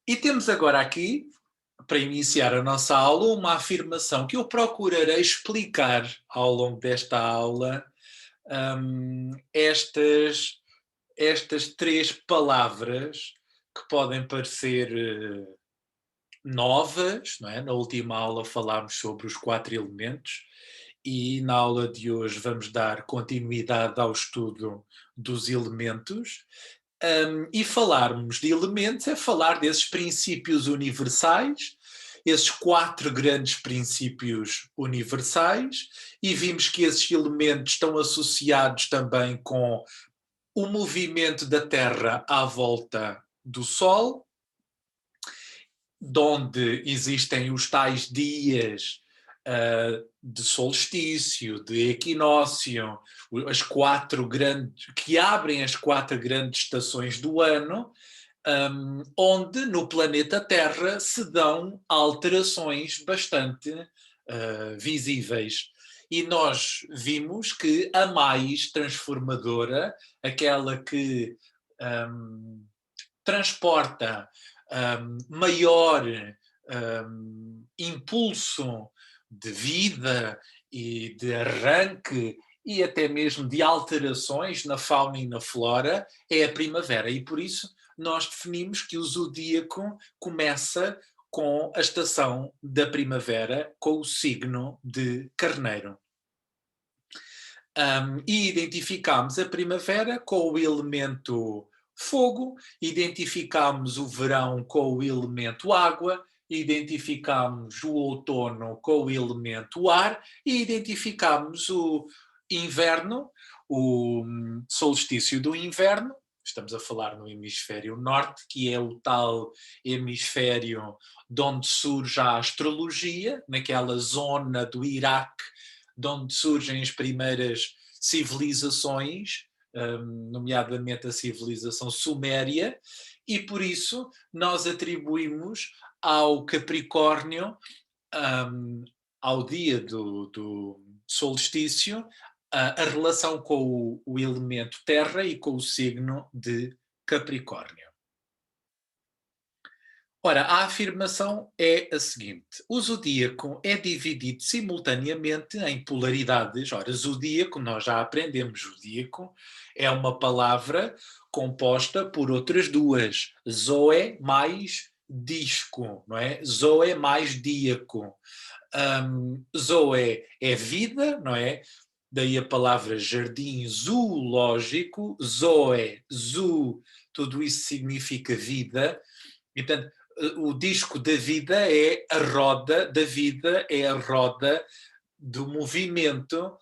E temos agora aqui, para iniciar a nossa aula, uma afirmação que eu procurarei explicar ao longo desta aula, estas três palavras que podem parecer novas, não é? Na última aula falámos sobre os quatro elementos e na aula de hoje vamos dar continuidade ao estudo dos elementos. E falarmos de elementos é falar desses princípios universais, esses quatro grandes princípios universais, e vimos que esses elementos estão associados também com o movimento da Terra à volta do Sol, de onde existem os tais dias de solstício, de equinócio, as quatro grandes, que abrem as quatro grandes estações do ano, onde no planeta Terra se dão alterações bastante visíveis. E nós vimos que a mais transformadora, aquela que transporta maior impulso de vida e de arranque e até mesmo de alterações na fauna e na flora, é a primavera. E por isso nós definimos que o zodíaco começa com a estação da primavera, com o signo de Carneiro. E identificámos a primavera com o elemento fogo, identificámos o verão com o elemento água, identificámos o outono com o elemento ar e identificámos o inverno, o solstício do inverno. Estamos a falar no hemisfério norte, que é o tal hemisfério de onde surge a astrologia, naquela zona do Iraque, de onde surgem as primeiras civilizações, nomeadamente a civilização suméria, e por isso nós atribuímos ao Capricórnio, ao dia do solstício, a relação com o elemento terra e com o signo de Capricórnio. Ora, a afirmação é a seguinte: o zodíaco é dividido simultaneamente em polaridades. Ora, zodíaco, nós já aprendemos, zodíaco é uma palavra composta por outras duas, zoe mais disco, não é? Zoe mais díaco. Zoe é vida, não é? Daí a palavra jardim zoológico, zoe, zoo, tudo isso significa vida. E, portanto, o disco da vida é a roda da vida, é a roda do movimento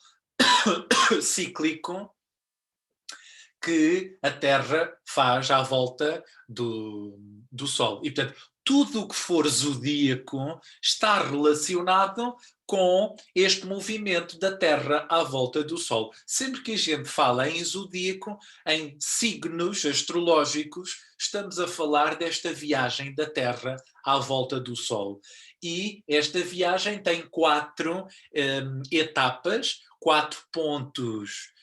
cíclico que a Terra faz à volta do Sol. E, portanto, tudo o que for zodíaco está relacionado com este movimento da Terra à volta do Sol. Sempre que a gente fala em zodíaco, em signos astrológicos, estamos a falar desta viagem da Terra à volta do Sol. E esta viagem tem quatro etapas, quatro pontos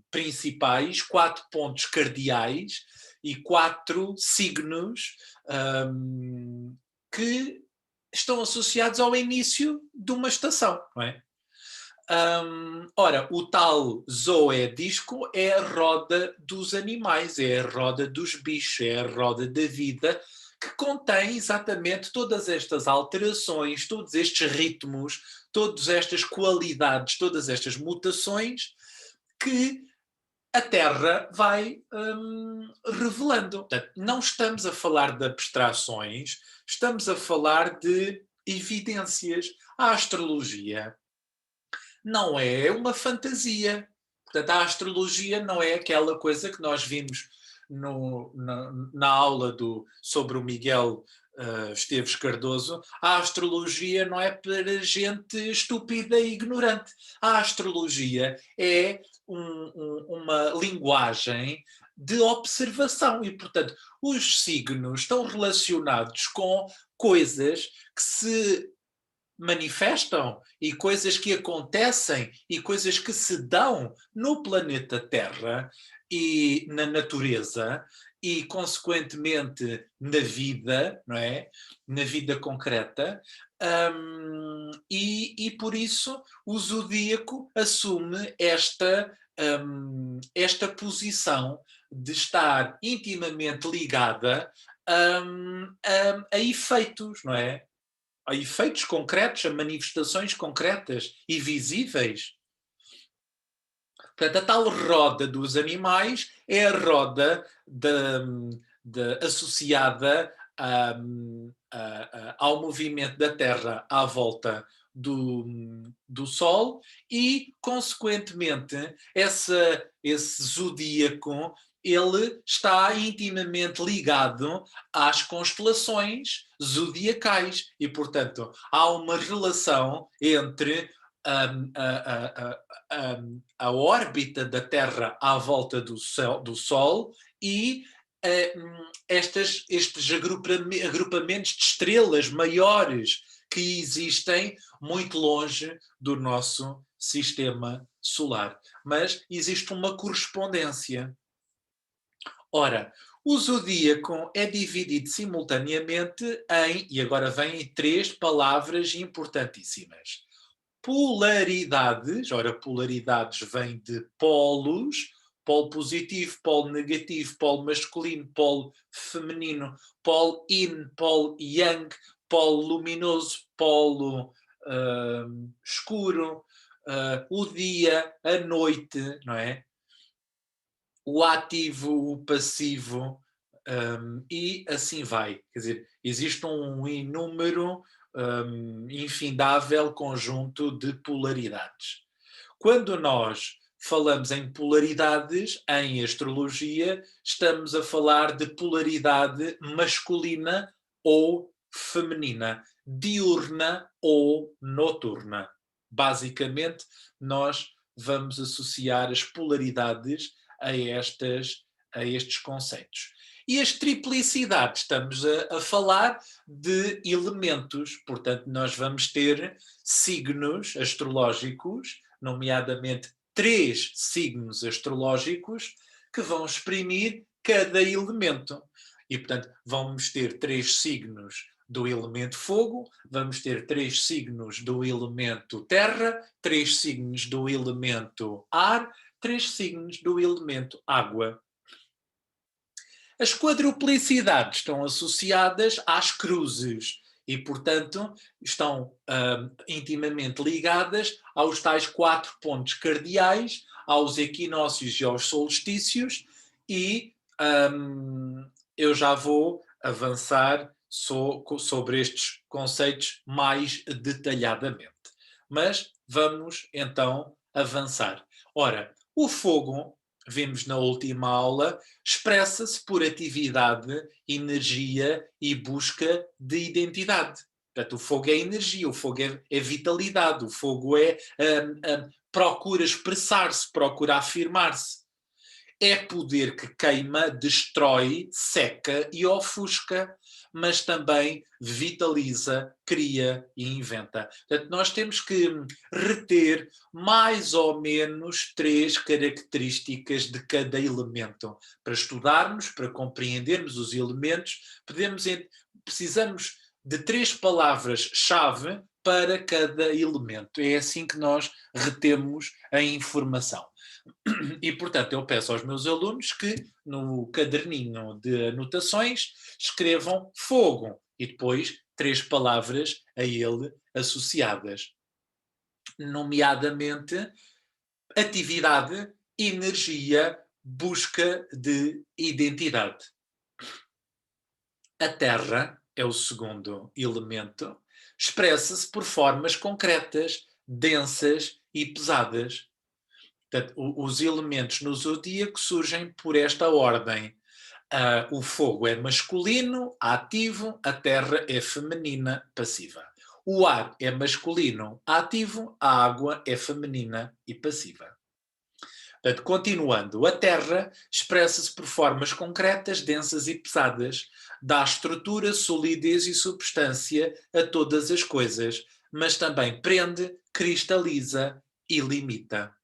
principais, quatro pontos cardeais e quatro signos que estão associados ao início de uma estação, não é? Ora, o tal zoedisco é a roda dos animais, é a roda dos bichos, é a roda da vida, que contém exatamente todas estas alterações, todos estes ritmos, todas estas qualidades, todas estas mutações que a Terra vai revelando. Portanto, não estamos a falar de abstrações, estamos a falar de evidências. A astrologia não é uma fantasia. Portanto, a astrologia não é aquela coisa que nós vimos na aula sobre o Miguel Esteves Cardoso. A astrologia não é para gente estúpida e ignorante. A astrologia é uma linguagem de observação e, portanto, os signos estão relacionados com coisas que se manifestam e coisas que acontecem e coisas que se dão no planeta Terra e na natureza, e, consequentemente, na vida, não é? Na vida concreta, e por isso o zodíaco assume esta posição de estar intimamente ligada a efeitos, não é? A efeitos concretos, a manifestações concretas e visíveis. Portanto, a tal roda dos animais é a roda associada ao movimento da Terra à volta do Sol e, consequentemente, esse zodíaco ele está intimamente ligado às constelações zodiacais e, portanto, há uma relação entre a órbita da Terra à volta do Sol e estes agrupamentos de estrelas maiores que existem muito longe do nosso sistema solar. Mas existe uma correspondência. Ora, o zodíaco é dividido simultaneamente e agora vêm três palavras importantíssimas. Polaridades, ora, polaridades vêm de polos, polo positivo, polo negativo, polo masculino, polo feminino, polo yin, polo yang, polo luminoso, polo escuro, o dia, a noite, não é? O ativo, o passivo, e assim vai. Quer dizer, existe um inúmero, infindável conjunto de polaridades. Quando nós falamos em polaridades em astrologia, estamos a falar de polaridade masculina ou feminina, diurna ou noturna. Basicamente, nós vamos associar as polaridades a estes conceitos. E as triplicidades, estamos a falar de elementos, portanto, nós vamos ter signos astrológicos, nomeadamente 3 signos astrológicos, que vão exprimir cada elemento. E, portanto, vamos ter 3 signos do elemento fogo, vamos ter 3 signos do elemento terra, 3 signos do elemento ar, 3 signos do elemento água. As quadruplicidades estão associadas às cruzes e, portanto, estão intimamente ligadas aos tais 4 pontos cardeais, aos equinócios e aos solstícios, e eu já vou avançar sobre estes conceitos mais detalhadamente. Mas vamos então avançar. Ora, o fogo, vimos na última aula, expressa-se por atividade, energia e busca de identidade. Portanto, o fogo é energia, o fogo é vitalidade, o fogo procura expressar-se, procura afirmar-se. É poder que queima, destrói, seca e ofusca, mas também vitaliza, cria e inventa. Portanto, nós temos que reter mais ou menos 3 características de cada elemento. Para estudarmos, para compreendermos os elementos, precisamos de 3 palavras-chave para cada elemento. É assim que nós retemos a informação. E, portanto, eu peço aos meus alunos que no caderninho de anotações escrevam fogo e depois 3 palavras a ele associadas, nomeadamente atividade, energia, busca de identidade. A terra é o segundo elemento, expressa-se por formas concretas, densas e pesadas. Portanto, os elementos no zodíaco surgem por esta ordem. O fogo é masculino, ativo, a terra é feminina, passiva. O ar é masculino, ativo, a água é feminina e passiva. Portanto, continuando, a terra expressa-se por formas concretas, densas e pesadas, dá estrutura, solidez e substância a todas as coisas, mas também prende, cristaliza e limita.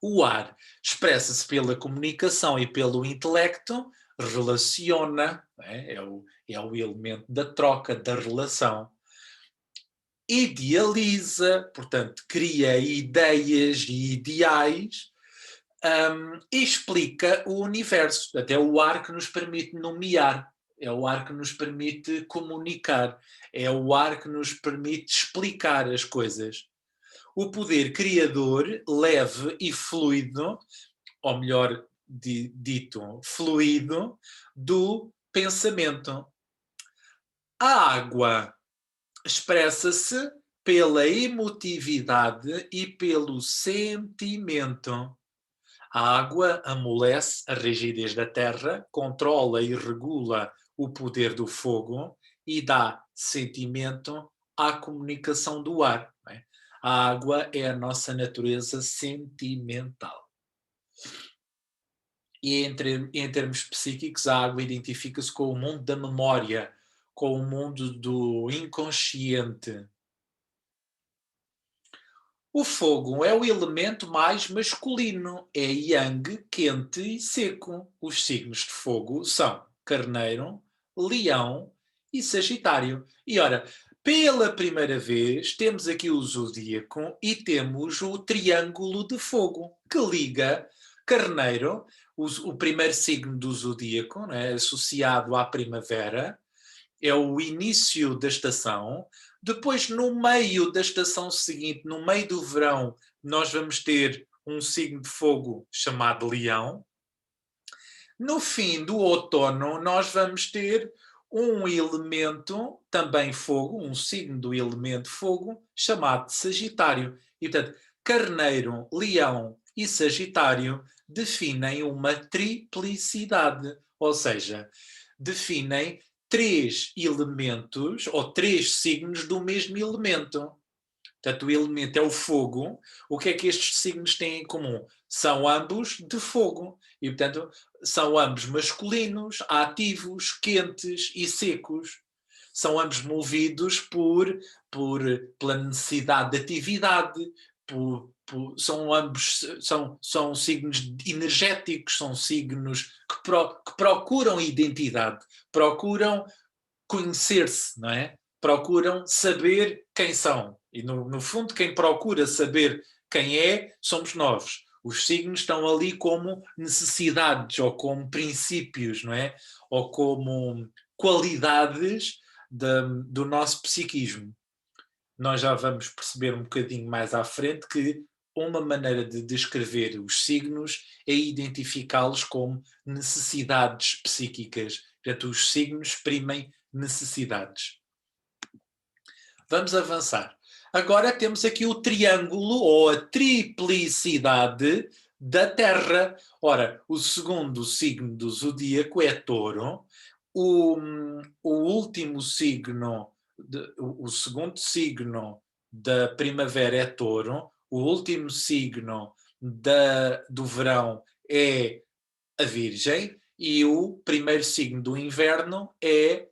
O ar expressa-se pela comunicação e pelo intelecto, relaciona, não é? É o elemento da troca, da relação. Idealiza, portanto, cria ideias e ideais, e explica o universo. Até o ar que nos permite nomear, é o ar que nos permite comunicar, é o ar que nos permite explicar as coisas. O poder criador, leve e fluido, ou melhor dito, fluido, do pensamento. A água expressa-se pela emotividade e pelo sentimento. A água amolece a rigidez da terra, controla e regula o poder do fogo e dá sentimento à comunicação do ar. Não é? A água é a nossa natureza sentimental. E em termos psíquicos, a água identifica-se com o mundo da memória, com o mundo do inconsciente. O fogo é o elemento mais masculino, é yang, quente e seco. Os signos de fogo são Carneiro, Leão e Sagitário. E ora, pela primeira vez temos aqui o zodíaco e temos o triângulo de fogo que liga Carneiro, o primeiro signo do zodíaco, né, associado à primavera, é o início da estação. Depois, no meio da estação seguinte, no meio do verão, nós vamos ter um signo de fogo chamado Leão. No fim do outono, nós vamos ter um elemento, também fogo, um signo do elemento fogo, chamado Sagitário. E, portanto, Carneiro, Leão e Sagitário definem uma triplicidade, ou seja, definem três elementos ou três signos do mesmo elemento. Portanto, o elemento é o fogo. O que é que estes signos têm em comum? São ambos de fogo. E, portanto, são ambos masculinos, ativos, quentes e secos. São ambos movidos pela necessidade de atividade, são ambos são signos energéticos, são signos que procuram identidade, procuram conhecer-se, não é? Procuram saber quem são. E, no fundo, quem procura saber quem é, somos nós. Os signos estão ali como necessidades ou como princípios, não é? Ou como qualidades do nosso psiquismo. Nós já vamos perceber um bocadinho mais à frente que uma maneira de descrever os signos é identificá-los como necessidades psíquicas. Portanto, os signos exprimem necessidades. Vamos avançar. Agora temos aqui o triângulo ou a triplicidade da Terra. Ora, o segundo signo do zodíaco é Touro. O último signo, o segundo signo da primavera é Touro. O último signo do verão é a Virgem. E o primeiro signo do inverno é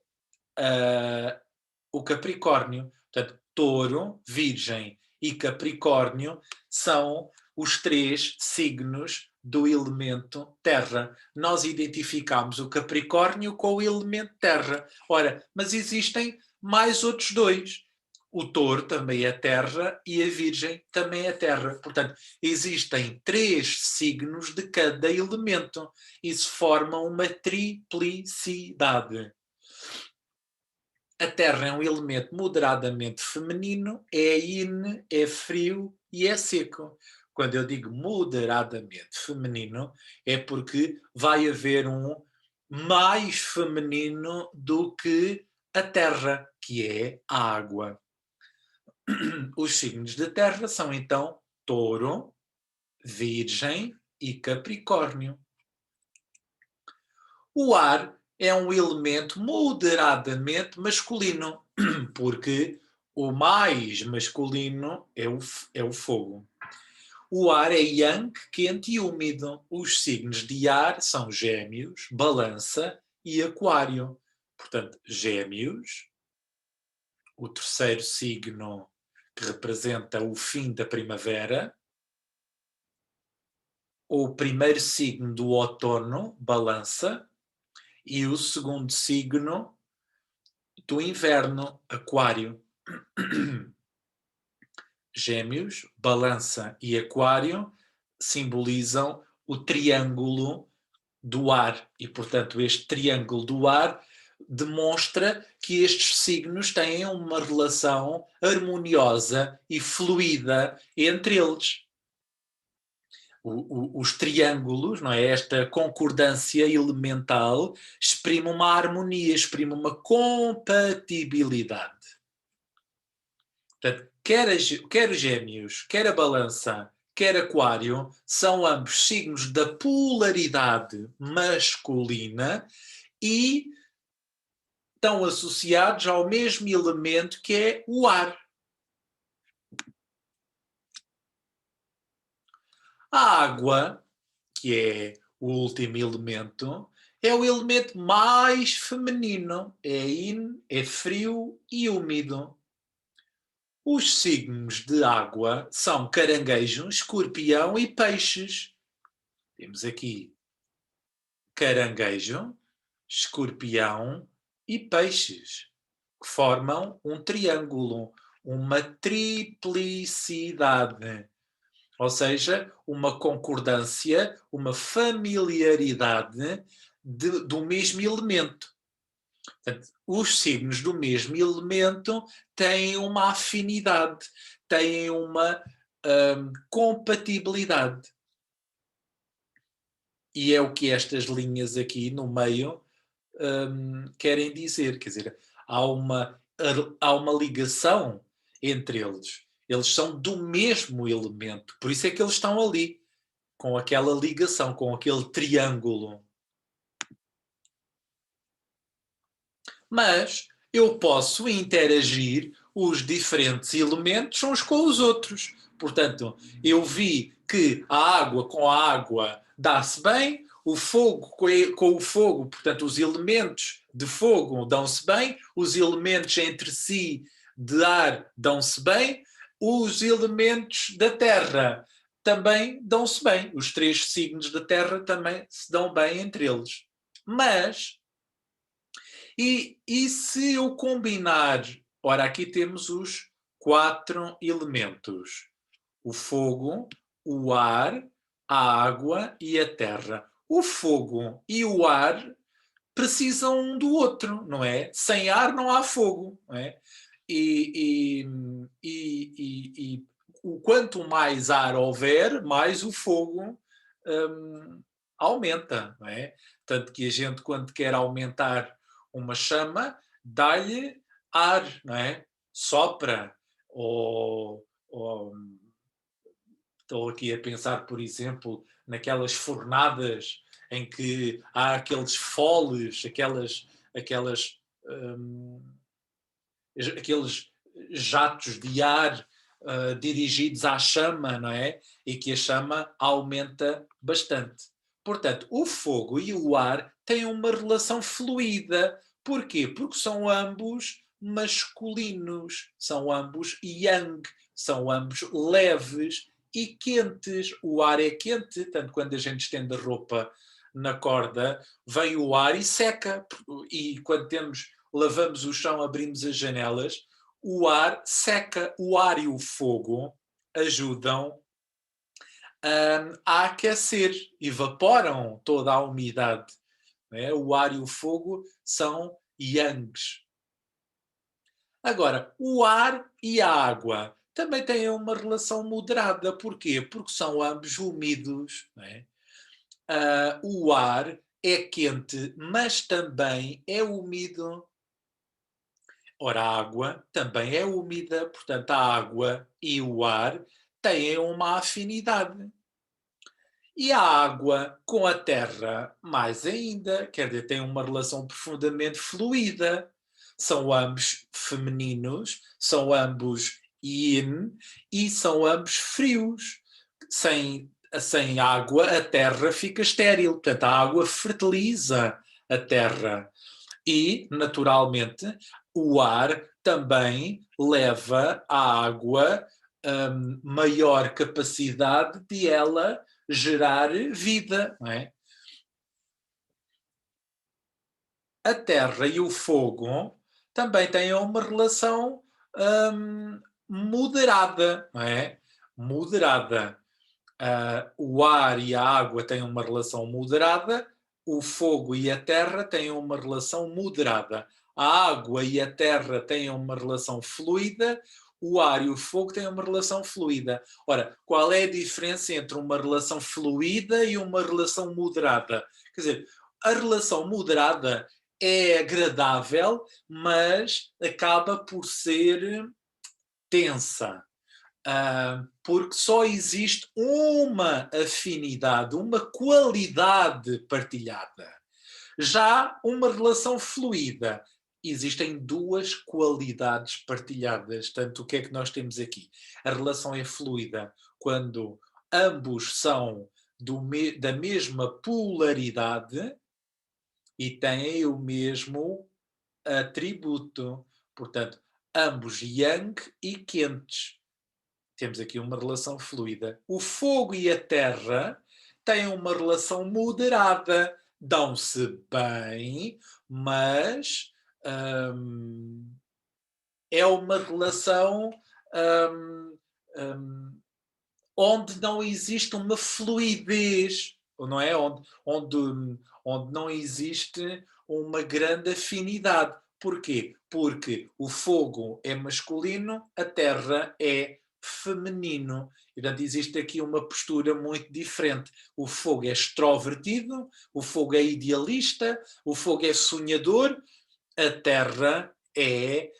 o Capricórnio. Portanto, Touro, Virgem e Capricórnio são os três signos do elemento terra. Nós identificamos o Capricórnio com o elemento terra. Ora, mas existem mais outros dois. O Touro também é terra e a Virgem também é terra. Portanto, existem três signos de cada elemento. Isso forma uma triplicidade. A Terra é um elemento moderadamente feminino, é yin, é frio e é seco. Quando eu digo moderadamente feminino, é porque vai haver um mais feminino do que a Terra, que é a água. Os signos de Terra são então Touro, Virgem e Capricórnio. O ar é um elemento moderadamente masculino, porque o mais masculino é o fogo. O ar é yang, quente e úmido. Os signos de ar são Gêmeos, Balança e Aquário. Portanto, Gêmeos, o terceiro signo que representa o fim da primavera, o primeiro signo do outono, Balança, E o segundo signo do inverno, Aquário. Gêmeos, Balança e Aquário simbolizam o triângulo do ar e, portanto, este triângulo do ar demonstra que estes signos têm uma relação harmoniosa e fluida entre eles. Os triângulos, não é? Esta concordância elemental exprime uma harmonia, exprime uma compatibilidade. Portanto, quer Gêmeos, quer a Balança, quer Aquário, são ambos signos da polaridade masculina e estão associados ao mesmo elemento que é o ar. A água, que é o último elemento, é o elemento mais feminino, é yin, é frio e úmido. Os signos de água são caranguejo, escorpião e peixes. Temos aqui caranguejo, escorpião e peixes, que formam um triângulo, uma triplicidade, ou seja, uma concordância, uma familiaridade do mesmo elemento. Portanto, os signos do mesmo elemento têm uma afinidade, têm uma compatibilidade. E é o que estas linhas aqui no meio querem dizer. Quer dizer, há uma ligação entre eles. Eles são do mesmo elemento. Por isso é que eles estão ali, com aquela ligação, com aquele triângulo. Mas eu posso interagir os diferentes elementos uns com os outros. Portanto, eu vi que a água com a água dá-se bem, o fogo com o fogo, portanto, os elementos de fogo dão-se bem, os elementos entre si de ar dão-se bem, os elementos da terra também dão-se bem. Os três signos da terra também se dão bem entre eles. Mas e se eu combinar, ora, aqui temos os 4 elementos: o fogo, o ar, a água e a terra. O fogo e o ar precisam um do outro, não é? Sem ar não há fogo, não é? E, e o quanto mais ar houver, mais o fogo aumenta, não é? Tanto que a gente, quando quer aumentar uma chama, dá-lhe ar, não é? Sopra. Ou estou aqui a pensar, por exemplo, naquelas fornadas em que há aqueles foles, hum, aqueles jatos de ar dirigidos à chama, não é? E que a chama aumenta bastante. Portanto, o fogo e o ar têm uma relação fluida. Porquê? Porque são ambos masculinos, são ambos yang, são ambos leves e quentes. O ar é quente, tanto quando a gente estende a roupa na corda, vem o ar e seca. E quando lavamos o chão, abrimos as janelas, o ar seca. O ar e o fogo ajudam a aquecer, evaporam toda a umidade. Não é? O ar e o fogo são yangs. Agora, o ar e a água também têm uma relação moderada. Porquê? Porque são ambos úmidos. Não é? O ar é quente, mas também é úmido. Ora, a água também é úmida, portanto, a água e o ar têm uma afinidade. E a água com a terra, mais ainda, quer dizer, tem uma relação profundamente fluida. São ambos femininos, são ambos yin e são ambos frios. Sem água, a terra fica estéril, portanto, a água fertiliza a terra. E, naturalmente, o ar também leva à água maior capacidade de ela gerar vida, não é? a terra e o fogo também têm uma relação moderada, não é? Moderada. O ar e a água têm uma relação moderada, o fogo e a terra têm uma relação moderada. A água e a terra têm uma relação fluida, o ar e o fogo têm uma relação fluida. Ora, qual é a diferença entre uma relação fluida e uma relação moderada? Quer dizer, a relação moderada é agradável, mas acaba por ser tensa. Porque só existe uma afinidade, uma qualidade partilhada. Já uma relação fluida, existem duas qualidades partilhadas. Tanto o que é que nós temos aqui? A relação é fluida quando ambos são da mesma polaridade e têm o mesmo atributo. Portanto, ambos yang e quentes. Temos aqui uma relação fluida. O fogo e a terra têm uma relação moderada, dão-se bem, mas é uma relação hum, hum, onde não existe uma fluidez, não é? Onde não existe uma grande afinidade. Porquê? Porque o fogo é masculino, a terra é feminino. E, portanto, existe aqui uma postura muito diferente. O fogo é extrovertido, o fogo é idealista, o fogo é sonhador, a terra é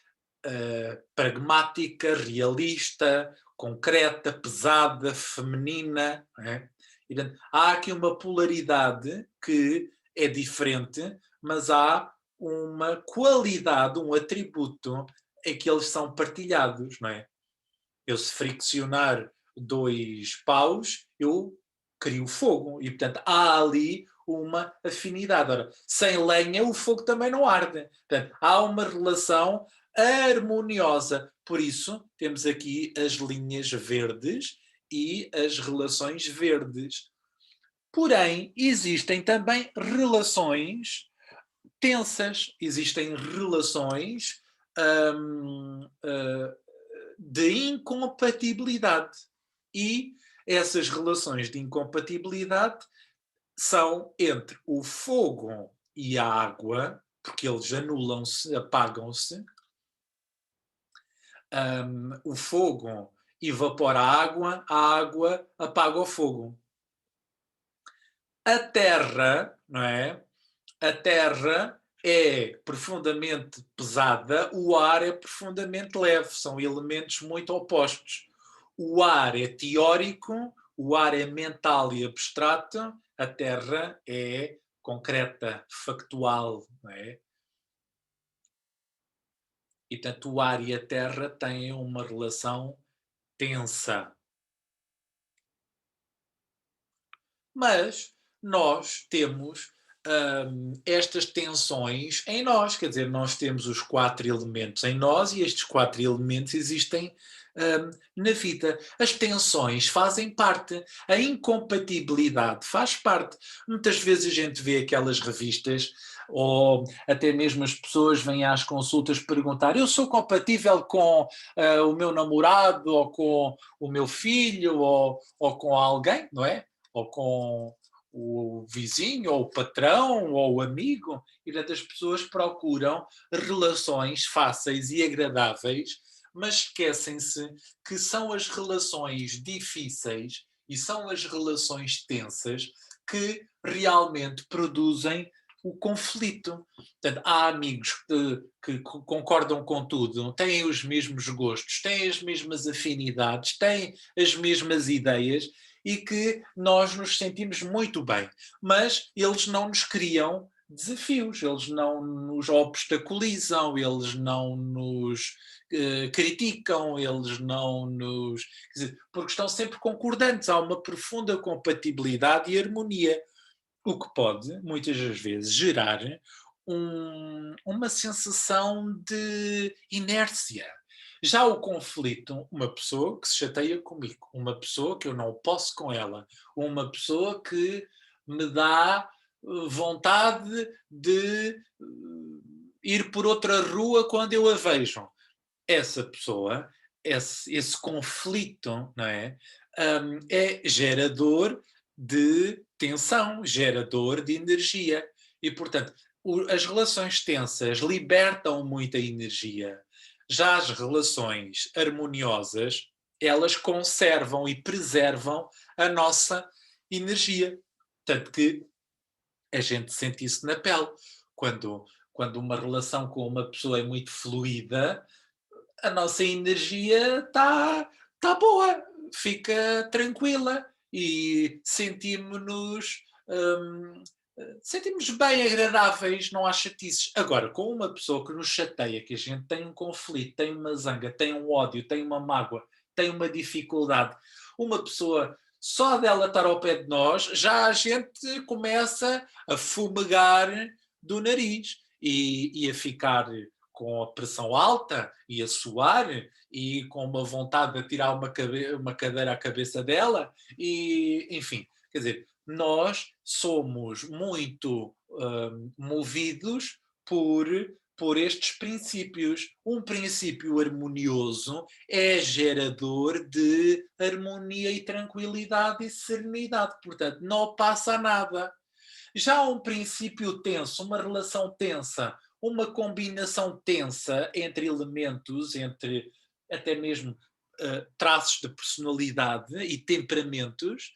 pragmática, realista, concreta, pesada, feminina. Não é? E, portanto, há aqui uma polaridade que é diferente, mas há uma qualidade, um atributo em que eles são partilhados, não é? Eu, se friccionar dois paus, eu crio fogo. E, portanto, há ali uma afinidade. Ora, sem lenha, o fogo também não arde. Portanto, há uma relação harmoniosa. Por isso, temos aqui as linhas verdes e as relações verdes. Porém, existem também relações tensas, existem relações de incompatibilidade. E essas relações de incompatibilidade são entre o fogo e a água, porque eles anulam-se, apagam-se. O fogo evapora a água apaga o fogo. A terra, não é? A terra é profundamente pesada, o ar é profundamente leve, são elementos muito opostos. O ar é teórico, o ar é mental e abstrato, a terra é concreta, factual, não é? E tanto o ar e a terra têm uma relação tensa. Mas nós temos estas tensões em nós, quer dizer, nós temos os quatro elementos em nós e estes quatro elementos existem na vida. As tensões fazem parte, a incompatibilidade faz parte. Muitas vezes a gente vê aquelas revistas ou até mesmo as pessoas vêm às consultas perguntar: eu sou compatível com o meu namorado ou com o meu filho ou com alguém, não é? Ou com o vizinho, ou o patrão, ou o amigo, e portanto as pessoas procuram relações fáceis e agradáveis, mas esquecem-se que são as relações difíceis e são as relações tensas que realmente produzem o conflito. Portanto, há amigos que concordam com tudo, têm os mesmos gostos, têm as mesmas afinidades, têm as mesmas ideias, e que nós nos sentimos muito bem, mas eles não nos criam desafios, eles não nos obstaculizam, eles não nos criticam, eles não nos. Quer dizer, porque estão sempre concordantes, há uma profunda compatibilidade e harmonia, o que pode, muitas das vezes, gerar uma sensação de inércia. Já o conflito, uma pessoa que se chateia comigo, uma pessoa que eu não posso com ela, uma pessoa que me dá vontade de ir por outra rua quando eu a vejo. Essa pessoa, esse conflito, não é? É gerador de tensão, gerador de energia. E, portanto, as relações tensas libertam muita energia. Já as relações harmoniosas, elas conservam e preservam a nossa energia. Tanto que a gente sente isso na pele. Quando, quando uma relação com uma pessoa é muito fluida, a nossa energia tá boa, fica tranquila e sentimos bem agradáveis, não há chatices. Agora, com uma pessoa que nos chateia, que a gente tem um conflito, tem uma zanga, tem um ódio, tem uma mágoa, tem uma dificuldade, uma pessoa só dela estar ao pé de nós, já a gente começa a fumegar do nariz e a ficar com a pressão alta e a suar e com uma vontade de tirar uma cadeira à cabeça dela e, enfim, quer dizer, nós somos muito movidos por, por estes princípios. Um princípio harmonioso é gerador de harmonia e tranquilidade e serenidade, portanto, não passa nada. Já um princípio tenso, uma relação tensa, uma combinação tensa entre elementos, entre até mesmo traços de personalidade e temperamentos,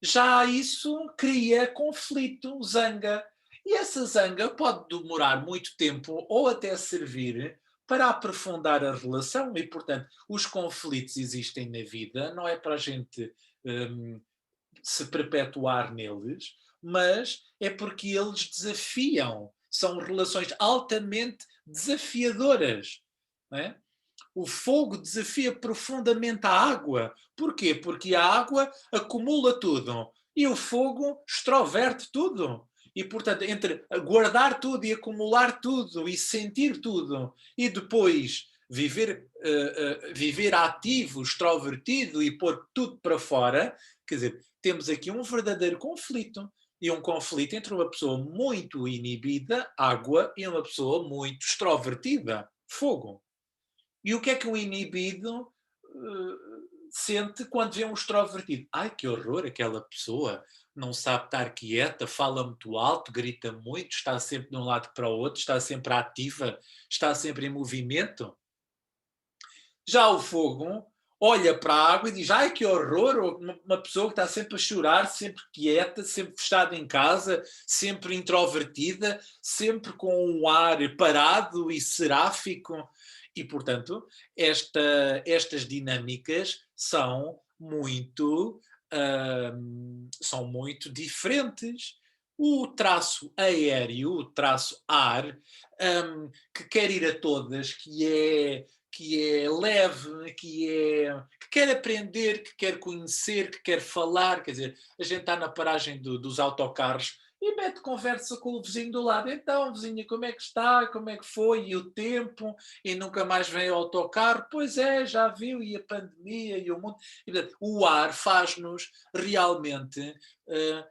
já isso cria conflito, zanga. E essa zanga pode demorar muito tempo ou até servir para aprofundar a relação e, portanto, os conflitos existem na vida, não é para a gente hum, se perpetuar neles, mas é porque eles desafiam, são relações altamente desafiadoras. Não é? O fogo desafia profundamente a água. Porquê? Porque a água acumula tudo e o fogo extroverte tudo. E, portanto, entre guardar tudo e acumular tudo e sentir tudo e depois viver ativo, extrovertido e pôr tudo para fora, quer dizer, temos aqui um verdadeiro conflito. E um conflito entre uma pessoa muito inibida, água, e uma pessoa muito extrovertida, fogo. E o que é que o inibido sente quando vê um extrovertido? Ai, que horror, aquela pessoa não sabe estar quieta, fala muito alto, grita muito, está sempre de um lado para o outro, está sempre ativa, está sempre em movimento. Já o fogo olha para a água e diz: ai, que horror, uma pessoa que está sempre a chorar, sempre quieta, sempre fechada em casa, sempre introvertida, sempre com um ar parado e seráfico. E, portanto, estas dinâmicas são muito diferentes. O traço aéreo, o traço ar, que quer ir a todas, que é leve, que quer aprender, que quer conhecer, que quer falar. Quer dizer, a gente está na paragem dos autocarros e mete conversa com o vizinho do lado. Então, vizinha, como é que está? Como é que foi? E o tempo? E nunca mais vem o autocarro? Pois é, já viu, e a pandemia e o mundo. E, portanto, o ar faz-nos realmente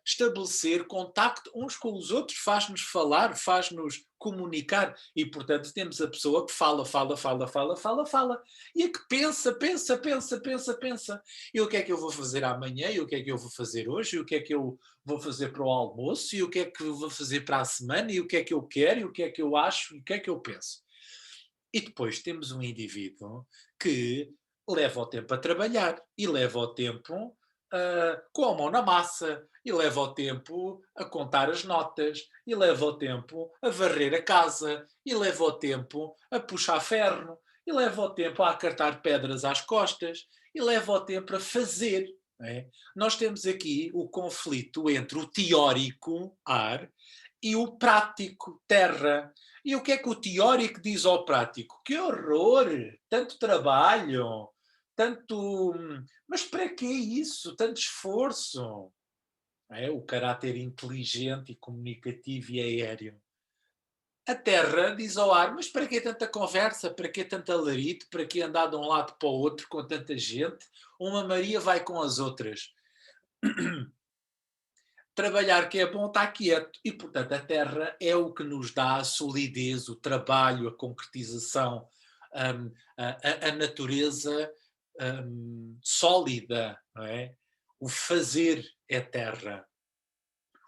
estabelecer contacto uns com os outros, faz-nos falar, faz-nos comunicar e, portanto, temos a pessoa que fala, fala, fala, fala, fala, fala e a que pensa, pensa, pensa, pensa, pensa. E o que é que eu vou fazer amanhã? E o que é que eu vou fazer hoje? E o que é que eu vou fazer para o almoço? E o que é que eu vou fazer para a semana? E o que é que eu quero? E o que é que eu acho? E o que é que eu penso? E depois temos um indivíduo que leva o tempo a trabalhar e leva o tempo com a mão na massa, e leva o tempo a contar as notas, e leva o tempo a varrer a casa, e leva o tempo a puxar ferro, e leva o tempo a acartar pedras às costas, e leva o tempo a fazer. Não é? Nós temos aqui o conflito entre o teórico, ar, e o prático, terra. E o que é que o teórico diz ao prático? Que horror! Tanto trabalho, tanto. Mas para que isso? Tanto esforço? É? O caráter inteligente e comunicativo e aéreo. A terra diz ao ar, mas para que tanta conversa? Para que tanto alarido? Para que andar de um lado para o outro com tanta gente? Uma Maria vai com as outras. Trabalhar que é bom, está quieto. E, portanto, a terra é o que nos dá a solidez, o trabalho, a concretização, a natureza sólida, não é? O fazer é terra.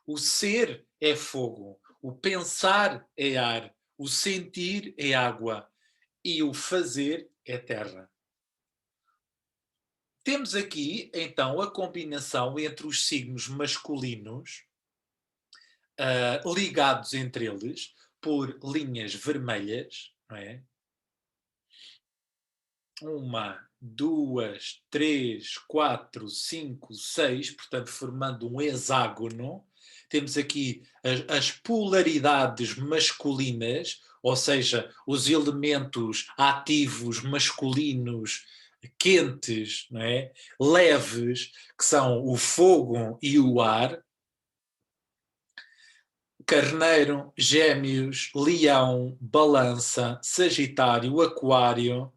O ser é fogo. O pensar é ar. O sentir é água. E o fazer é terra. Temos aqui, então, a combinação entre os signos masculinos, ligados entre eles por linhas vermelhas, não é? Uma, duas, três, quatro, cinco, seis, portanto, formando um hexágono. Temos aqui as polaridades masculinas, ou seja, os elementos ativos masculinos quentes, não é? Leves, que são o fogo e o ar. Carneiro, Gêmeos, Leão, Balança, Sagitário, Aquário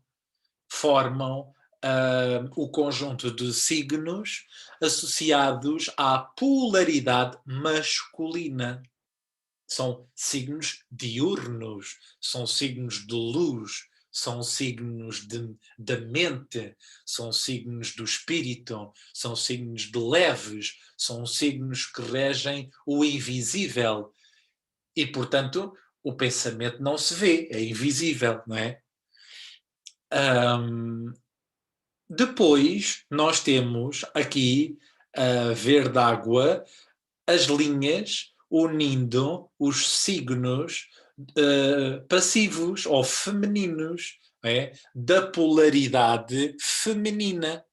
formam o conjunto de signos associados à polaridade masculina. São signos diurnos, são signos de luz, são signos da mente, são signos do espírito, são signos de leves, são signos que regem o invisível. E, portanto, o pensamento não se vê, é invisível, não é? Depois, nós temos aqui, a ver d'água, as linhas unindo os signos passivos ou femininos, não é? Da polaridade feminina.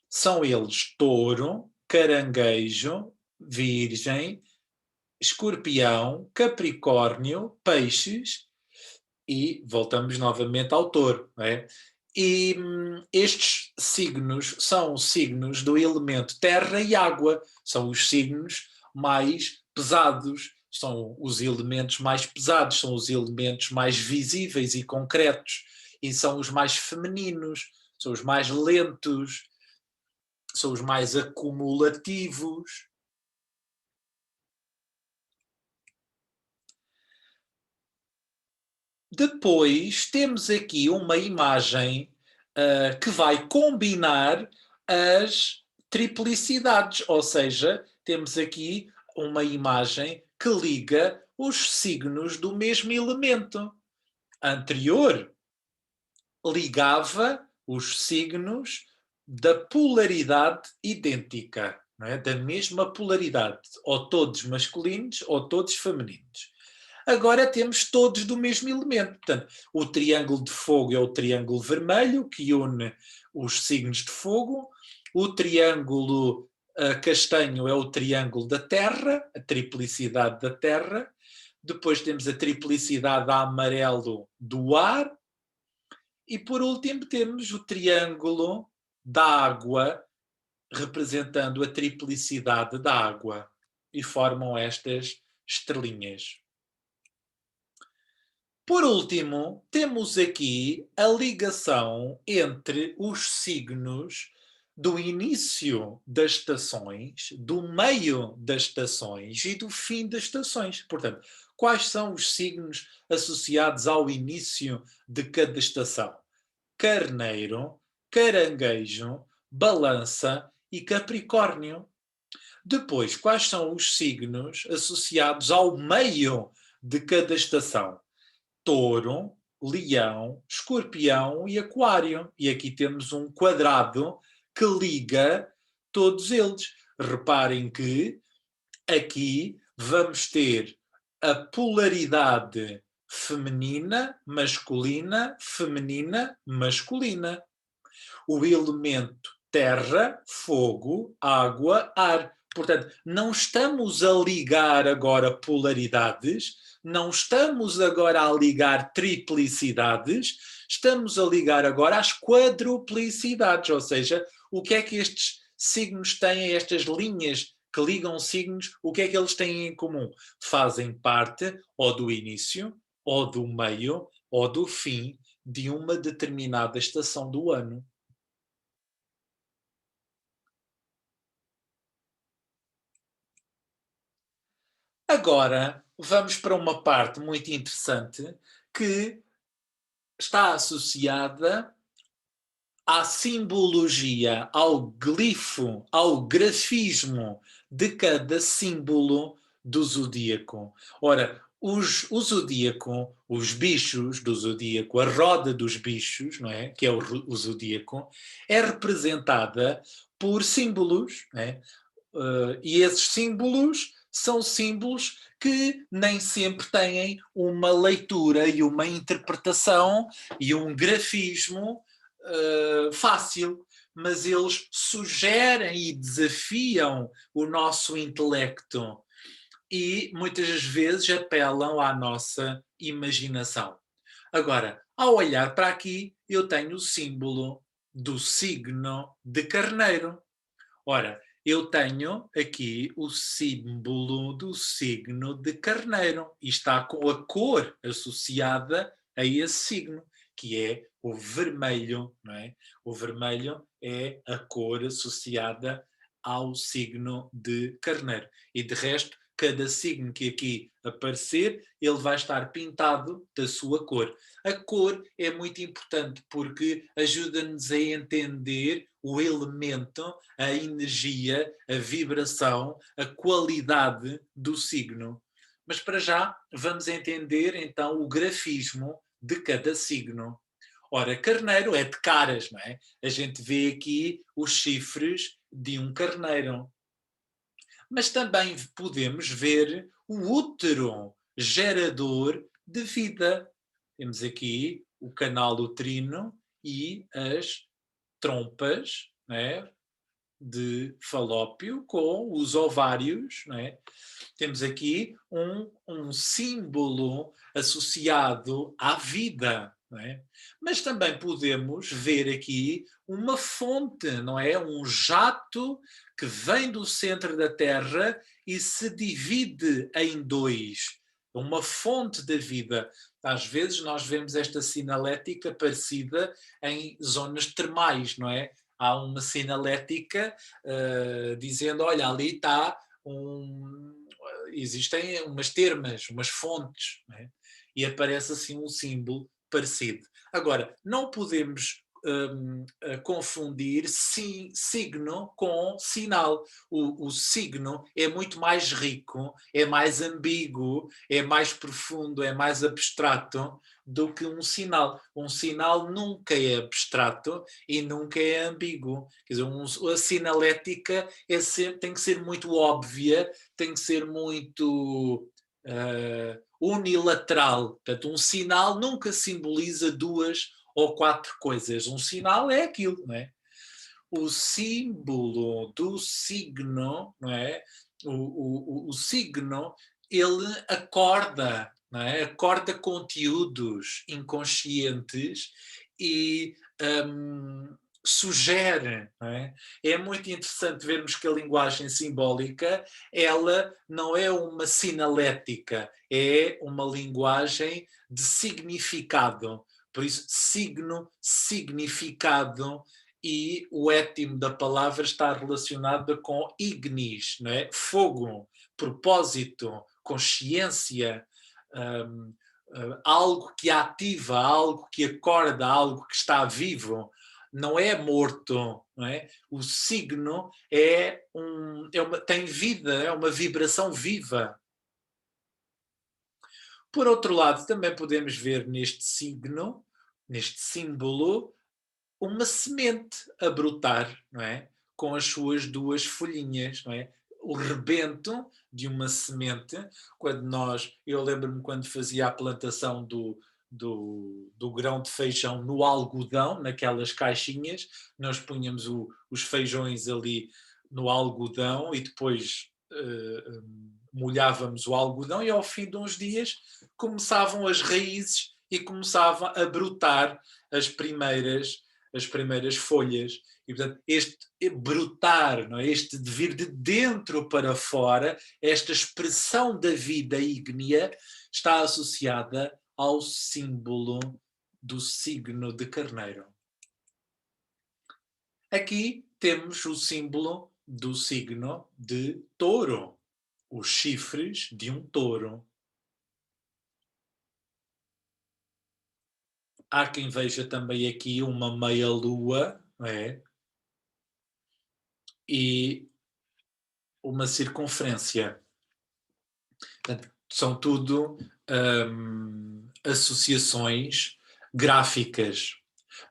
São eles touro, caranguejo, virgem, escorpião, capricórnio, peixes e voltamos novamente ao touro, não é? E estes signos são signos do elemento terra e água, são os signos mais pesados, são os elementos mais pesados, são os elementos mais visíveis e concretos, e são os mais femininos, são os mais lentos, são os mais acumulativos. Depois temos aqui uma imagem que vai combinar as triplicidades, ou seja, temos aqui uma imagem que liga os signos do mesmo elemento. Anterior ligava os signos da polaridade idêntica, não é? Da mesma polaridade, ou todos masculinos ou todos femininos. Agora temos todos do mesmo elemento. Portanto, o triângulo de fogo é o triângulo vermelho, que une os signos de fogo. O triângulo castanho é o triângulo da terra, a triplicidade da terra. Depois temos a triplicidade a amarelo do ar. E por último temos o triângulo da água, representando a triplicidade da água. E formam estas estrelinhas. Por último, temos aqui a ligação entre os signos do início das estações, do meio das estações e do fim das estações. Portanto, quais são os signos associados ao início de cada estação? Carneiro, Caranguejo, Balança e Capricórnio. Depois, quais são os signos associados ao meio de cada estação? Touro, Leão, Escorpião e Aquário. E aqui temos um quadrado que liga todos eles. Reparem que aqui vamos ter a polaridade feminina, masculina, feminina, masculina. O elemento terra, fogo, água, ar. Portanto, não estamos a ligar agora polaridades, não estamos agora a ligar triplicidades, estamos a ligar agora às quadruplicidades, ou seja, o que é que estes signos têm, estas linhas que ligam signos, o que é que eles têm em comum? Fazem parte ou do início, ou do meio, ou do fim de uma determinada estação do ano. Agora, vamos para uma parte muito interessante que está associada à simbologia, ao glifo, ao grafismo de cada símbolo do zodíaco. Ora, o zodíaco, os bichos do zodíaco, a roda dos bichos, não é? Que é o zodíaco, é representada por símbolos, não é? E esses símbolos são símbolos que nem sempre têm uma leitura e uma interpretação e um grafismo fácil, mas eles sugerem e desafiam o nosso intelecto e muitas vezes apelam à nossa imaginação. Agora, ao olhar para aqui, eu tenho o símbolo do signo de Carneiro. Ora, eu tenho aqui o símbolo do signo de Carneiro e está com a cor associada a esse signo, que é o vermelho, não é? O vermelho é a cor associada ao signo de Carneiro. E de resto, cada signo que aqui aparecer, ele vai estar pintado da sua cor. A cor é muito importante porque ajuda-nos a entender o elemento, a energia, a vibração, a qualidade do signo. Mas para já vamos entender então o grafismo de cada signo. Ora, carneiro é de caras, não é? A gente vê aqui os chifres de um carneiro. Mas também podemos ver o útero gerador de vida. Temos aqui o canal uterino e as trompas, né, de Falópio com os ovários, não é? Temos aqui um símbolo associado à vida, não é? Mas também podemos ver aqui uma fonte, não é? Um jato que vem do centro da Terra e se divide em dois. Uma fonte da vida. Às vezes nós vemos esta sinalética parecida em zonas termais, não é? Há uma sinalética dizendo, olha, ali está existem umas termas, umas fontes, não é? E aparece assim um símbolo parecido. Agora, não podemos confundir signo com sinal. O signo é muito mais rico, é mais ambíguo, é mais profundo, é mais abstrato do que um sinal. Um sinal nunca é abstrato e nunca é ambíguo. Quer dizer, a sinalética tem que ser muito óbvia, tem que ser muito unilateral. Portanto, um sinal nunca simboliza duas ou quatro coisas. Um sinal é aquilo, não é? O símbolo do signo, não é? O signo, ele acorda, não é? Acorda conteúdos inconscientes e sugere, não é? É muito interessante vermos que a linguagem simbólica, ela não é uma sinalética, é uma linguagem de significado. Por isso, signo, significado, e o étimo da palavra está relacionado com ignis, não é? Fogo, propósito, consciência, um, algo que ativa, algo que acorda, algo que está vivo, não é morto, não é? O signo tem vida, é uma vibração viva. Por outro lado, também podemos ver neste signo, neste símbolo, uma semente a brotar, não é? Com as suas duas folhinhas, não é? O rebento de uma semente, eu lembro-me quando fazia a plantação do grão de feijão no algodão, naquelas caixinhas, nós punhamos os feijões ali no algodão e depois molhávamos o algodão e ao fim de uns dias começavam as raízes e começavam a brotar as primeiras folhas. E, portanto, este brotar, não é? Este de vir de dentro para fora, esta expressão da vida ígnea, está associada ao símbolo do signo de Carneiro. Aqui temos o símbolo do signo de Touro. os chifres de um touro. Há quem veja também aqui uma meia-lua, não é? E uma circunferência. Portanto, são tudo associações gráficas.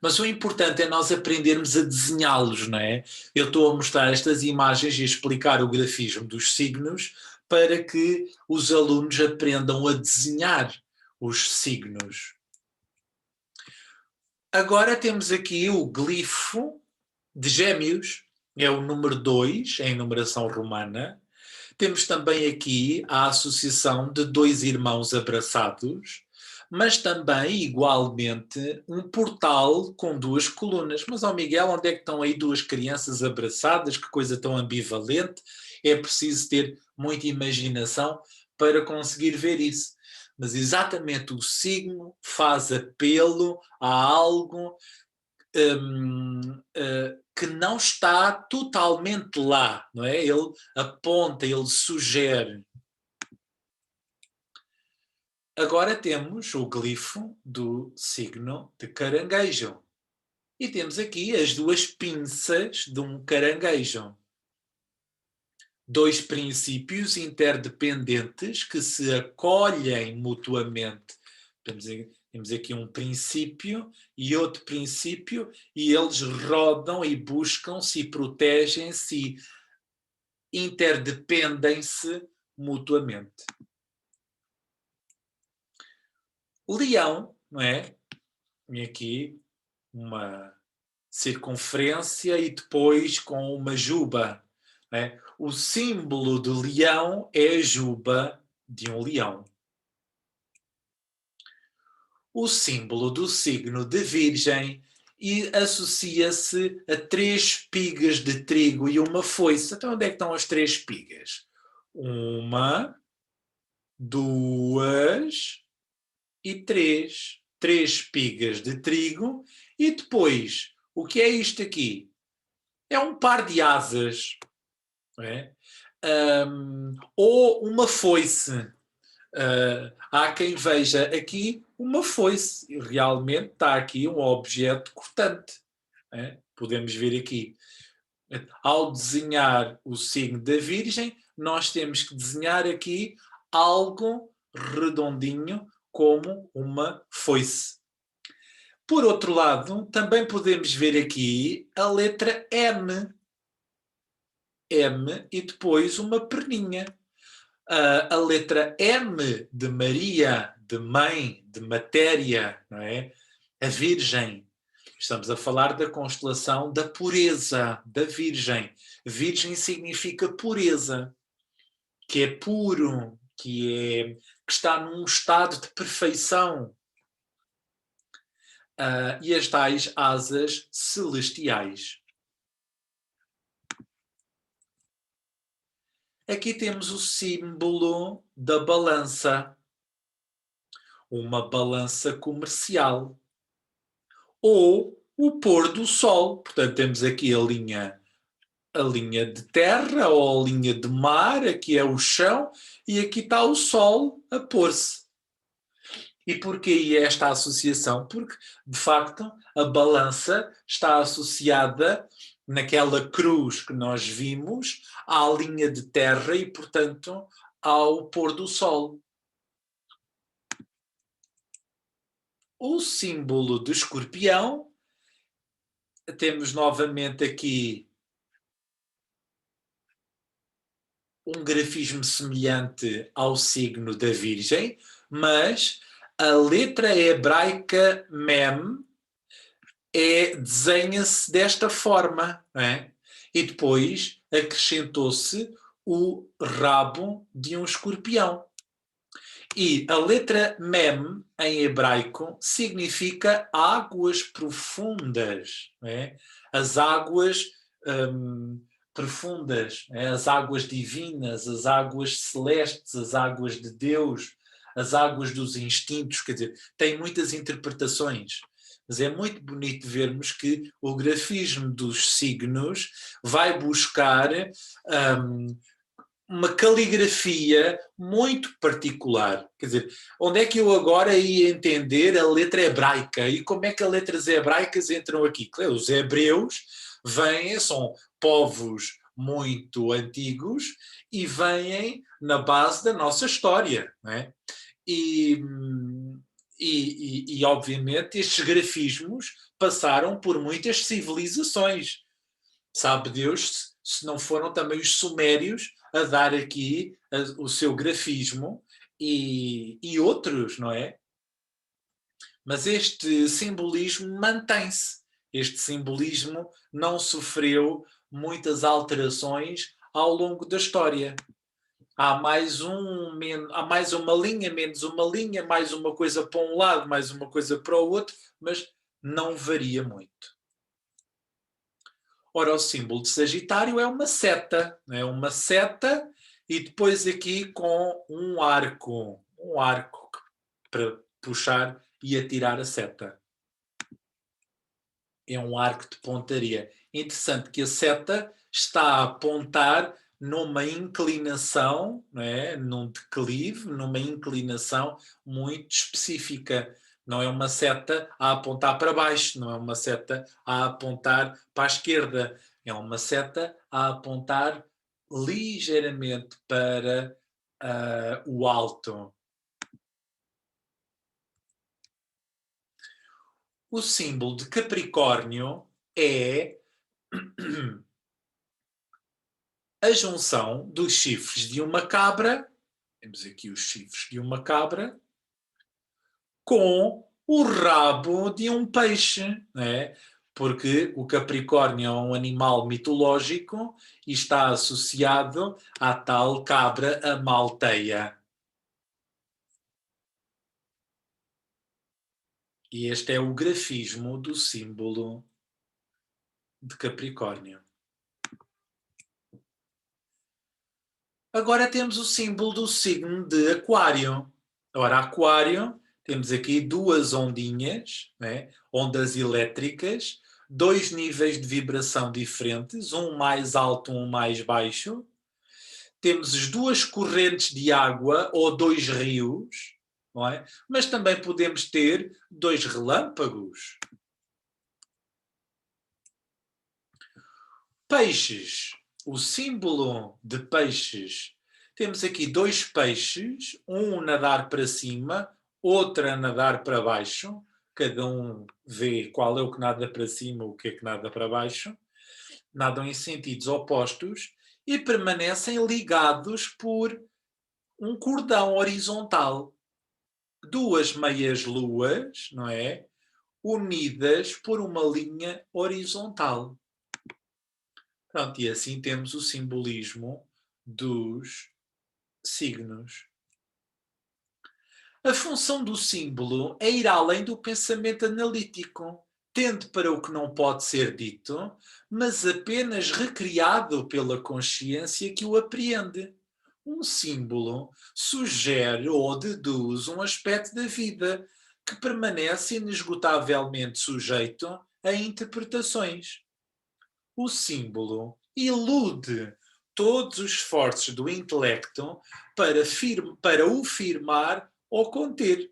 Mas o importante é nós aprendermos a desenhá-los, não é? Eu estou a mostrar estas imagens e explicar o grafismo dos signos para que os alunos aprendam a desenhar os signos. Agora temos aqui o glifo de Gêmeos, é o número 2 em numeração romana. Temos também aqui a associação de dois irmãos abraçados, mas também, igualmente, um portal com duas colunas. Mas, ó Miguel, onde é que estão aí duas crianças abraçadas? Que coisa tão ambivalente. É preciso ter muita imaginação para conseguir ver isso. Mas exatamente o signo faz apelo a algo que não está totalmente lá, não é? Ele aponta, ele sugere. Agora temos o glifo do signo de caranguejo. E temos aqui as duas pinças de um caranguejo. Dois princípios interdependentes que se acolhem mutuamente. Temos aqui um princípio e outro princípio, e eles rodam e buscam-se e protegem-se e interdependem-se mutuamente. Leão, não é? Tem aqui uma circunferência e depois com uma juba. Não é? O símbolo do leão é a juba de um leão. O símbolo do signo de Virgem e associa-se a 3 espigas de trigo e uma foice. Então onde é que estão as 3 espigas? 1, 2 e 3. 3 espigas de trigo. E depois, o que é isto aqui? É um par de asas. Não é? Ou uma foice. Há quem veja aqui uma foice. E realmente está aqui um objeto cortante. É? Podemos ver aqui. Ao desenhar o signo da Virgem, nós temos que desenhar aqui algo redondinho como uma foice. Por outro lado, também podemos ver aqui a letra M. M e depois uma perninha. A letra M de Maria, de mãe, de matéria, não é? A Virgem. Estamos a falar da constelação da pureza, da Virgem. Virgem significa pureza, que é puro, que está num estado de perfeição. E as tais asas celestiais. Aqui temos o símbolo da balança. Uma balança comercial. Ou o pôr do sol. Portanto, temos aqui a linha de terra ou a linha de mar, aqui é o chão, e aqui está o sol a pôr-se. E porquê esta associação? Porque, de facto, a balança está associada naquela cruz que nós vimos à linha de terra e, portanto, ao pôr do sol. O símbolo do escorpião, temos novamente aqui um grafismo semelhante ao signo da Virgem, mas a letra hebraica Mem desenha-se desta forma, não é? E depois acrescentou-se o rabo de um escorpião. E a letra Mem, em hebraico, significa águas profundas, não é? As águas profundas, as águas divinas, as águas celestes, as águas de Deus, as águas dos instintos, quer dizer, tem muitas interpretações. Mas é muito bonito vermos que o grafismo dos signos vai buscar uma caligrafia muito particular. Quer dizer, onde é que eu agora ia entender a letra hebraica e como é que as letras hebraicas entram aqui? Claro, os hebreus são povos muito antigos e vêm na base da nossa história, não é? E, obviamente estes grafismos passaram por muitas civilizações. Sabe Deus se não foram também os sumérios a dar aqui o seu grafismo e outros, não é? Mas este simbolismo mantém-se. Este simbolismo não sofreu muitas alterações ao longo da história. Há mais uma linha, menos uma linha, mais uma coisa para um lado, mais uma coisa para o outro, mas não varia muito. Ora, o símbolo de Sagitário é uma seta, é uma seta e depois aqui com um arco para puxar e atirar a seta. É um arco de pontaria. Interessante que a seta está a apontar numa inclinação, não é? Num declive, numa inclinação muito específica. Não é uma seta a apontar para baixo, não é uma seta a apontar para a esquerda, é uma seta a apontar ligeiramente para o alto. O símbolo de Capricórnio é a junção dos chifres de uma cabra, temos aqui os chifres de uma cabra, com o rabo de um peixe, não é? Porque o Capricórnio é um animal mitológico e está associado à tal cabra amalteia. E este é o grafismo do símbolo de Capricórnio. Agora temos o símbolo do signo de Aquário. Ora, Aquário, temos aqui duas ondinhas, né? Ondas elétricas, dois níveis de vibração diferentes, um mais alto, um mais baixo. Temos as duas correntes de água ou dois rios, não é? Mas também podemos ter dois relâmpagos. Peixes. O símbolo de peixes. Temos aqui dois peixes, um a nadar para cima, outro a nadar para baixo. Cada um vê qual é o que nada para cima, o que é que nada para baixo. Nadam em sentidos opostos e permanecem ligados por um cordão horizontal. Duas meias luas, não é? Unidas por uma linha horizontal. Pronto, e assim temos o simbolismo dos signos. A função do símbolo é ir além do pensamento analítico, tende para o que não pode ser dito, mas apenas recriado pela consciência que o apreende. Um símbolo sugere ou deduz um aspecto da vida que permanece inesgotavelmente sujeito a interpretações. O símbolo ilude todos os esforços do intelecto para o firmar ou conter.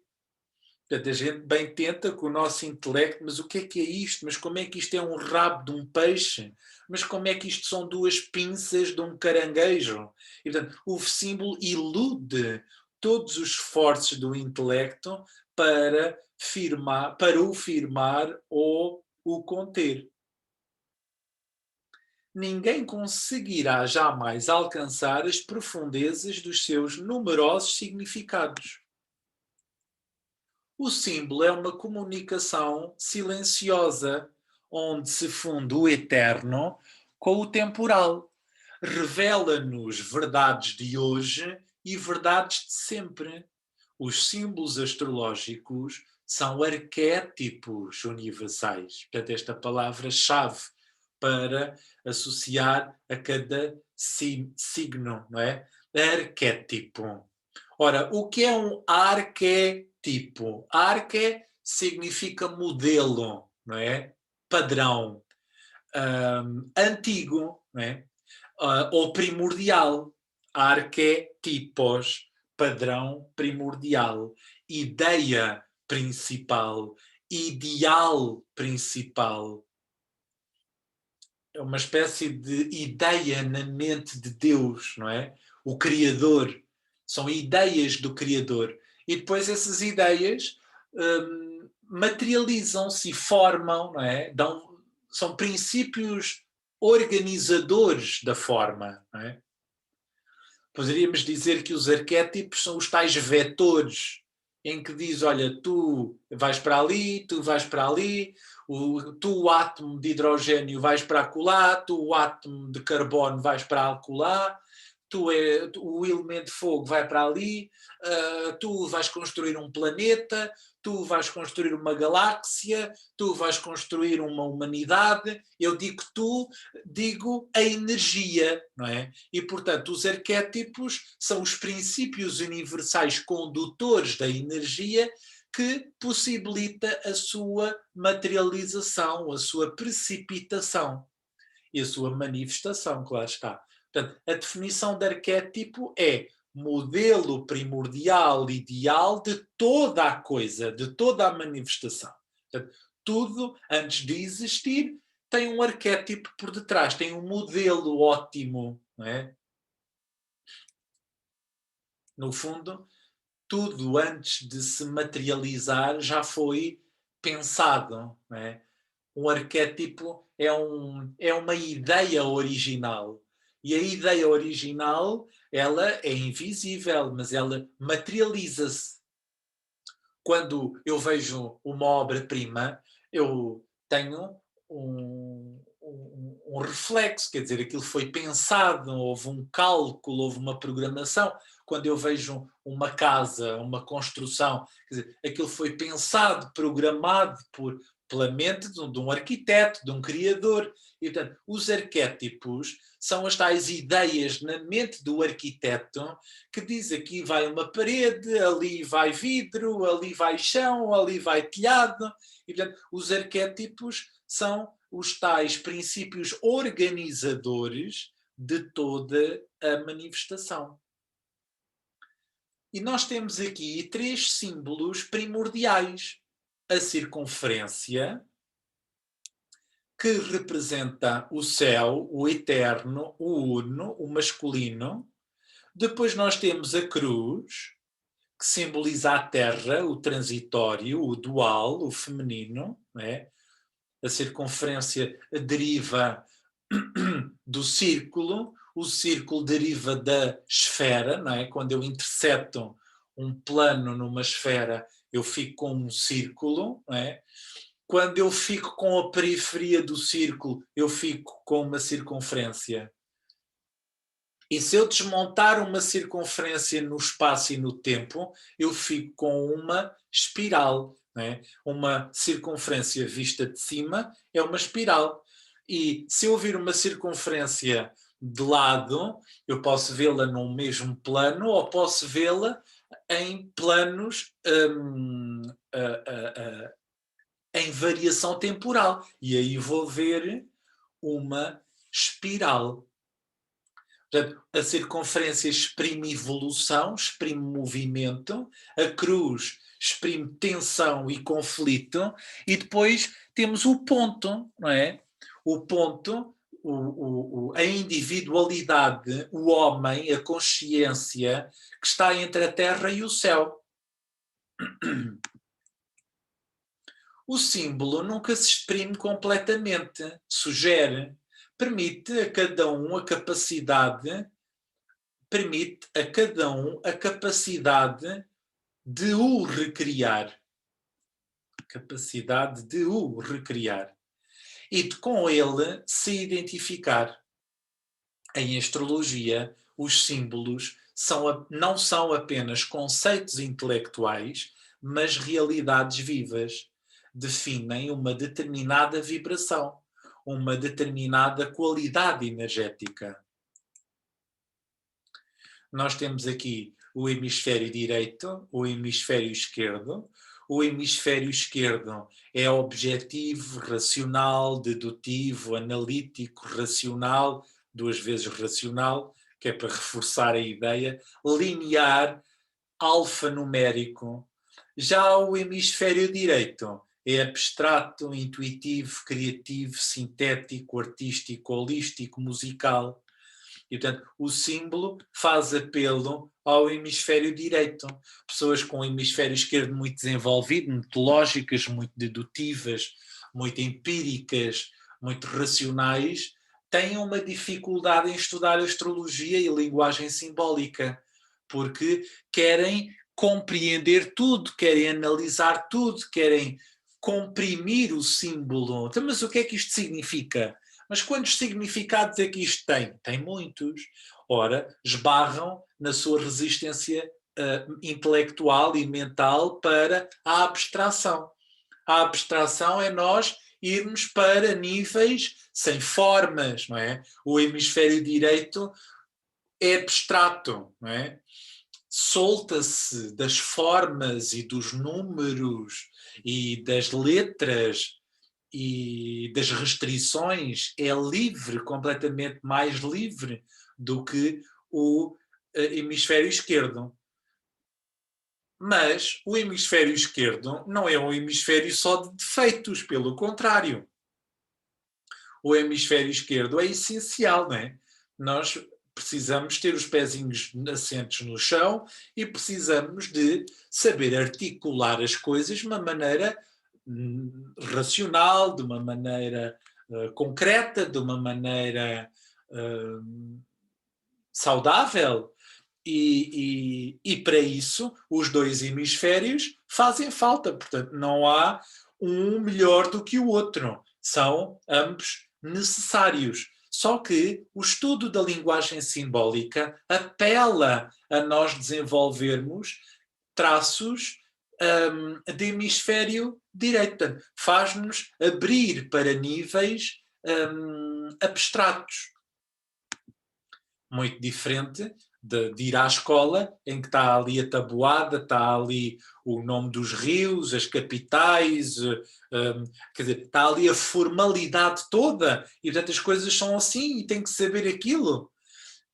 Portanto, a gente bem tenta com o nosso intelecto, mas o que é isto? Mas como é que isto é um rabo de um peixe? Mas como é que isto são duas pinças de um caranguejo? E, portanto, o símbolo ilude todos os esforços do intelecto para o firmar ou o conter. Ninguém conseguirá jamais alcançar as profundezas dos seus numerosos significados. O símbolo é uma comunicação silenciosa, onde se funde o eterno com o temporal. Revela-nos verdades de hoje e verdades de sempre. Os símbolos astrológicos são arquétipos universais. Portanto, esta palavra-chave para associar a cada signo, não é? Arquétipo. Ora, o que é um arquétipo? Arque significa modelo, não é? Padrão, antigo, não é? Ou primordial. Arquétipos, padrão primordial, ideia principal, ideal principal. É uma espécie de ideia na mente de Deus, não é? O Criador. São ideias do Criador. E depois essas ideias materializam-se e formam, não é? São princípios organizadores da forma, não é? Poderíamos dizer que os arquétipos são os tais vetores em que diz, olha, tu vais para ali, tu vais para ali, tu o átomo de hidrogênio vais para acolá, tu o átomo de carbono vais para acolá, o elemento de fogo vai para ali, tu vais construir um planeta, tu vais construir uma galáxia, tu vais construir uma humanidade. Eu digo tu, digo a energia, não é? E, portanto, os arquétipos são os princípios universais condutores da energia que possibilita a sua materialização, a sua precipitação e a sua manifestação, que lá está. Portanto, a definição de arquétipo é modelo primordial, ideal de toda a coisa, de toda a manifestação. Portanto, tudo, antes de existir, tem um arquétipo por detrás, tem um modelo ótimo, não é? No fundo, tudo antes de se materializar já foi pensado, não é? Um arquétipo é uma ideia original. E a ideia original, ela é invisível, mas ela materializa-se. Quando eu vejo uma obra-prima, eu tenho um reflexo, quer dizer, aquilo foi pensado, houve um cálculo, houve uma programação. Quando eu vejo uma casa, uma construção, quer dizer, aquilo foi pensado, programado pela mente de um arquiteto, de um criador. E, portanto, os arquétipos são as tais ideias na mente do arquiteto que diz aqui vai uma parede, ali vai vidro, ali vai chão, ali vai telhado. E, portanto, os arquétipos são os tais princípios organizadores de toda a manifestação. E nós temos aqui 3 símbolos primordiais. A circunferência, que representa o céu, o eterno, o uno, o masculino. Depois nós temos a cruz, que simboliza a terra, o transitório, o dual, o feminino, não é? A circunferência deriva do círculo, o círculo deriva da esfera, não é? Quando eu intercepto um plano numa esfera, eu fico com um círculo, não é? Quando eu fico com a periferia do círculo, eu fico com uma circunferência. E se eu desmontar uma circunferência no espaço e no tempo, eu fico com uma espiral. Não é? Uma circunferência vista de cima é uma espiral. E se eu vir uma circunferência de lado, eu posso vê-la num mesmo plano ou posso vê-la em planos em variação temporal. E aí vou ver uma espiral. Portanto, a circunferência exprime evolução, exprime movimento, a cruz exprime tensão e conflito, e depois temos o ponto, não é? O ponto, a individualidade, o homem, a consciência que está entre a terra e o céu. O símbolo nunca se exprime completamente, sugere, permite a cada um a capacidade de o recriar. Capacidade de o recriar. E de com ele se identificar. Em astrologia, os símbolos não são apenas conceitos intelectuais, mas realidades vivas. Definem uma determinada vibração, uma determinada qualidade energética. Nós temos aqui o hemisfério direito, o hemisfério esquerdo. O hemisfério esquerdo é objetivo, racional, dedutivo, analítico, racional, 2 vezes racional, que é para reforçar a ideia, linear, alfanumérico. Já o hemisfério direito é abstrato, intuitivo, criativo, sintético, artístico, holístico, musical. E, portanto, o símbolo faz apelo ao hemisfério direito. Pessoas com o hemisfério esquerdo muito desenvolvido, muito lógicas, muito dedutivas, muito empíricas, muito racionais, têm uma dificuldade em estudar astrologia e linguagem simbólica, porque querem compreender tudo, querem analisar tudo, querem comprimir o símbolo. Então, mas o que é que isto significa? Mas quantos significados é que isto tem? Tem muitos. Ora, esbarram na sua resistência intelectual e mental para a abstração. A abstração é nós irmos para níveis sem formas, não é? O hemisfério direito é abstrato, não é? Solta-se das formas e dos números e das letras e das restrições, é livre, completamente mais livre do que o hemisfério esquerdo. Mas o hemisfério esquerdo não é um hemisfério só de defeitos, pelo contrário. O hemisfério esquerdo é essencial, não é? Nós precisamos ter os pezinhos assentos no chão e precisamos de saber articular as coisas de uma maneira racional, de uma maneira concreta, de uma maneira saudável. E para isso, os dois hemisférios fazem falta. Portanto, não há um melhor do que o outro. São ambos necessários. Só que o estudo da linguagem simbólica apela a nós desenvolvermos traços de hemisfério direito. Faz-nos abrir para níveis abstratos. Muito diferente de ir à escola, em que está ali a tabuada, está ali o nome dos rios, as capitais, quer dizer, está ali a formalidade toda, e portanto as coisas são assim e tem que saber aquilo.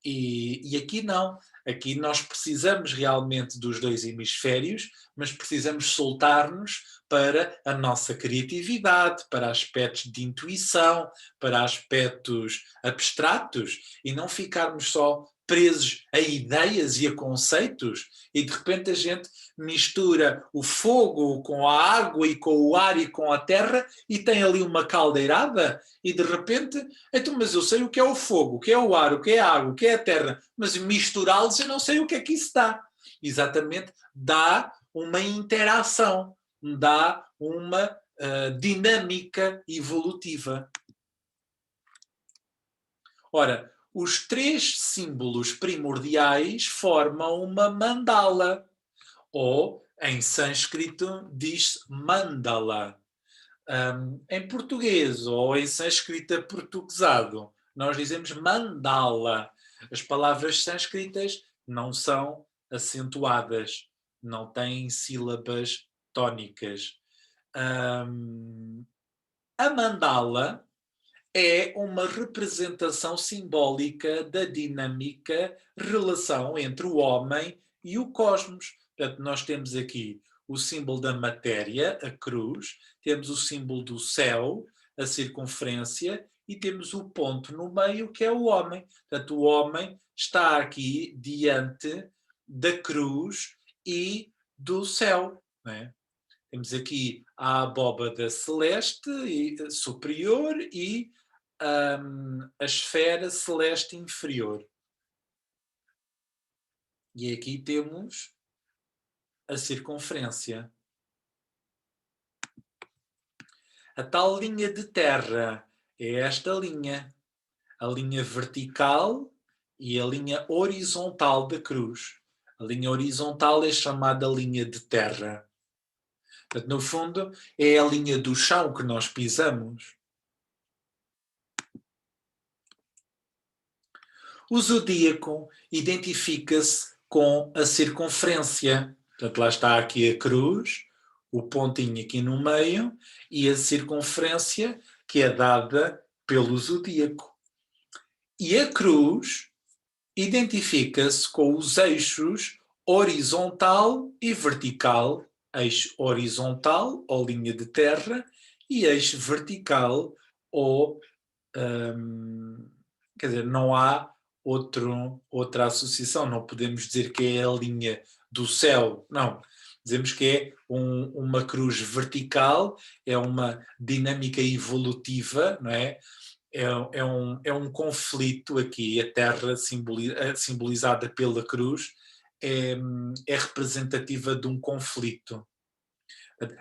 E aqui não. Aqui nós precisamos realmente dos dois hemisférios, mas precisamos soltar-nos para a nossa criatividade, para aspectos de intuição, para aspectos abstratos e não ficarmos só presos a ideias e a conceitos e de repente a gente mistura o fogo com a água e com o ar e com a terra e tem ali uma caldeirada e de repente, então, mas eu sei o que é o fogo, o que é o ar, o que é a água, o que é a terra, mas misturá-los eu não sei o que é que isso dá. Exatamente, dá uma interação, dá uma dinâmica evolutiva. Ora, os três símbolos primordiais formam uma mandala, ou em sânscrito diz mandala. Em português ou em sânscrito portuguesado, nós dizemos mandala. As palavras sânscritas não são acentuadas, não têm sílabas tónicas. A mandala é uma representação simbólica da dinâmica relação entre o homem e o cosmos. Portanto, nós temos aqui o símbolo da matéria, a cruz, temos o símbolo do céu, a circunferência, e temos o ponto no meio, que é o homem. Portanto, o homem está aqui diante da cruz e do céu. Não é? Temos aqui a abóbada celeste superior e a esfera celeste inferior. E aqui temos a circunferência. A tal linha de terra é esta linha. A linha vertical e a linha horizontal da cruz. A linha horizontal é chamada linha de terra. Portanto, no fundo, é a linha do chão que nós pisamos. O zodíaco identifica-se com a circunferência. Portanto, lá está aqui a cruz, o pontinho aqui no meio e a circunferência que é dada pelo zodíaco. E a cruz Identifica-se com os eixos horizontal e vertical, eixo horizontal ou linha de terra e eixo vertical ou quer dizer, não há outra associação, não podemos dizer que é a linha do céu, não. Dizemos que é uma cruz vertical, é uma dinâmica evolutiva, não é? É um conflito aqui, a Terra simbolizada pela cruz é representativa de um conflito.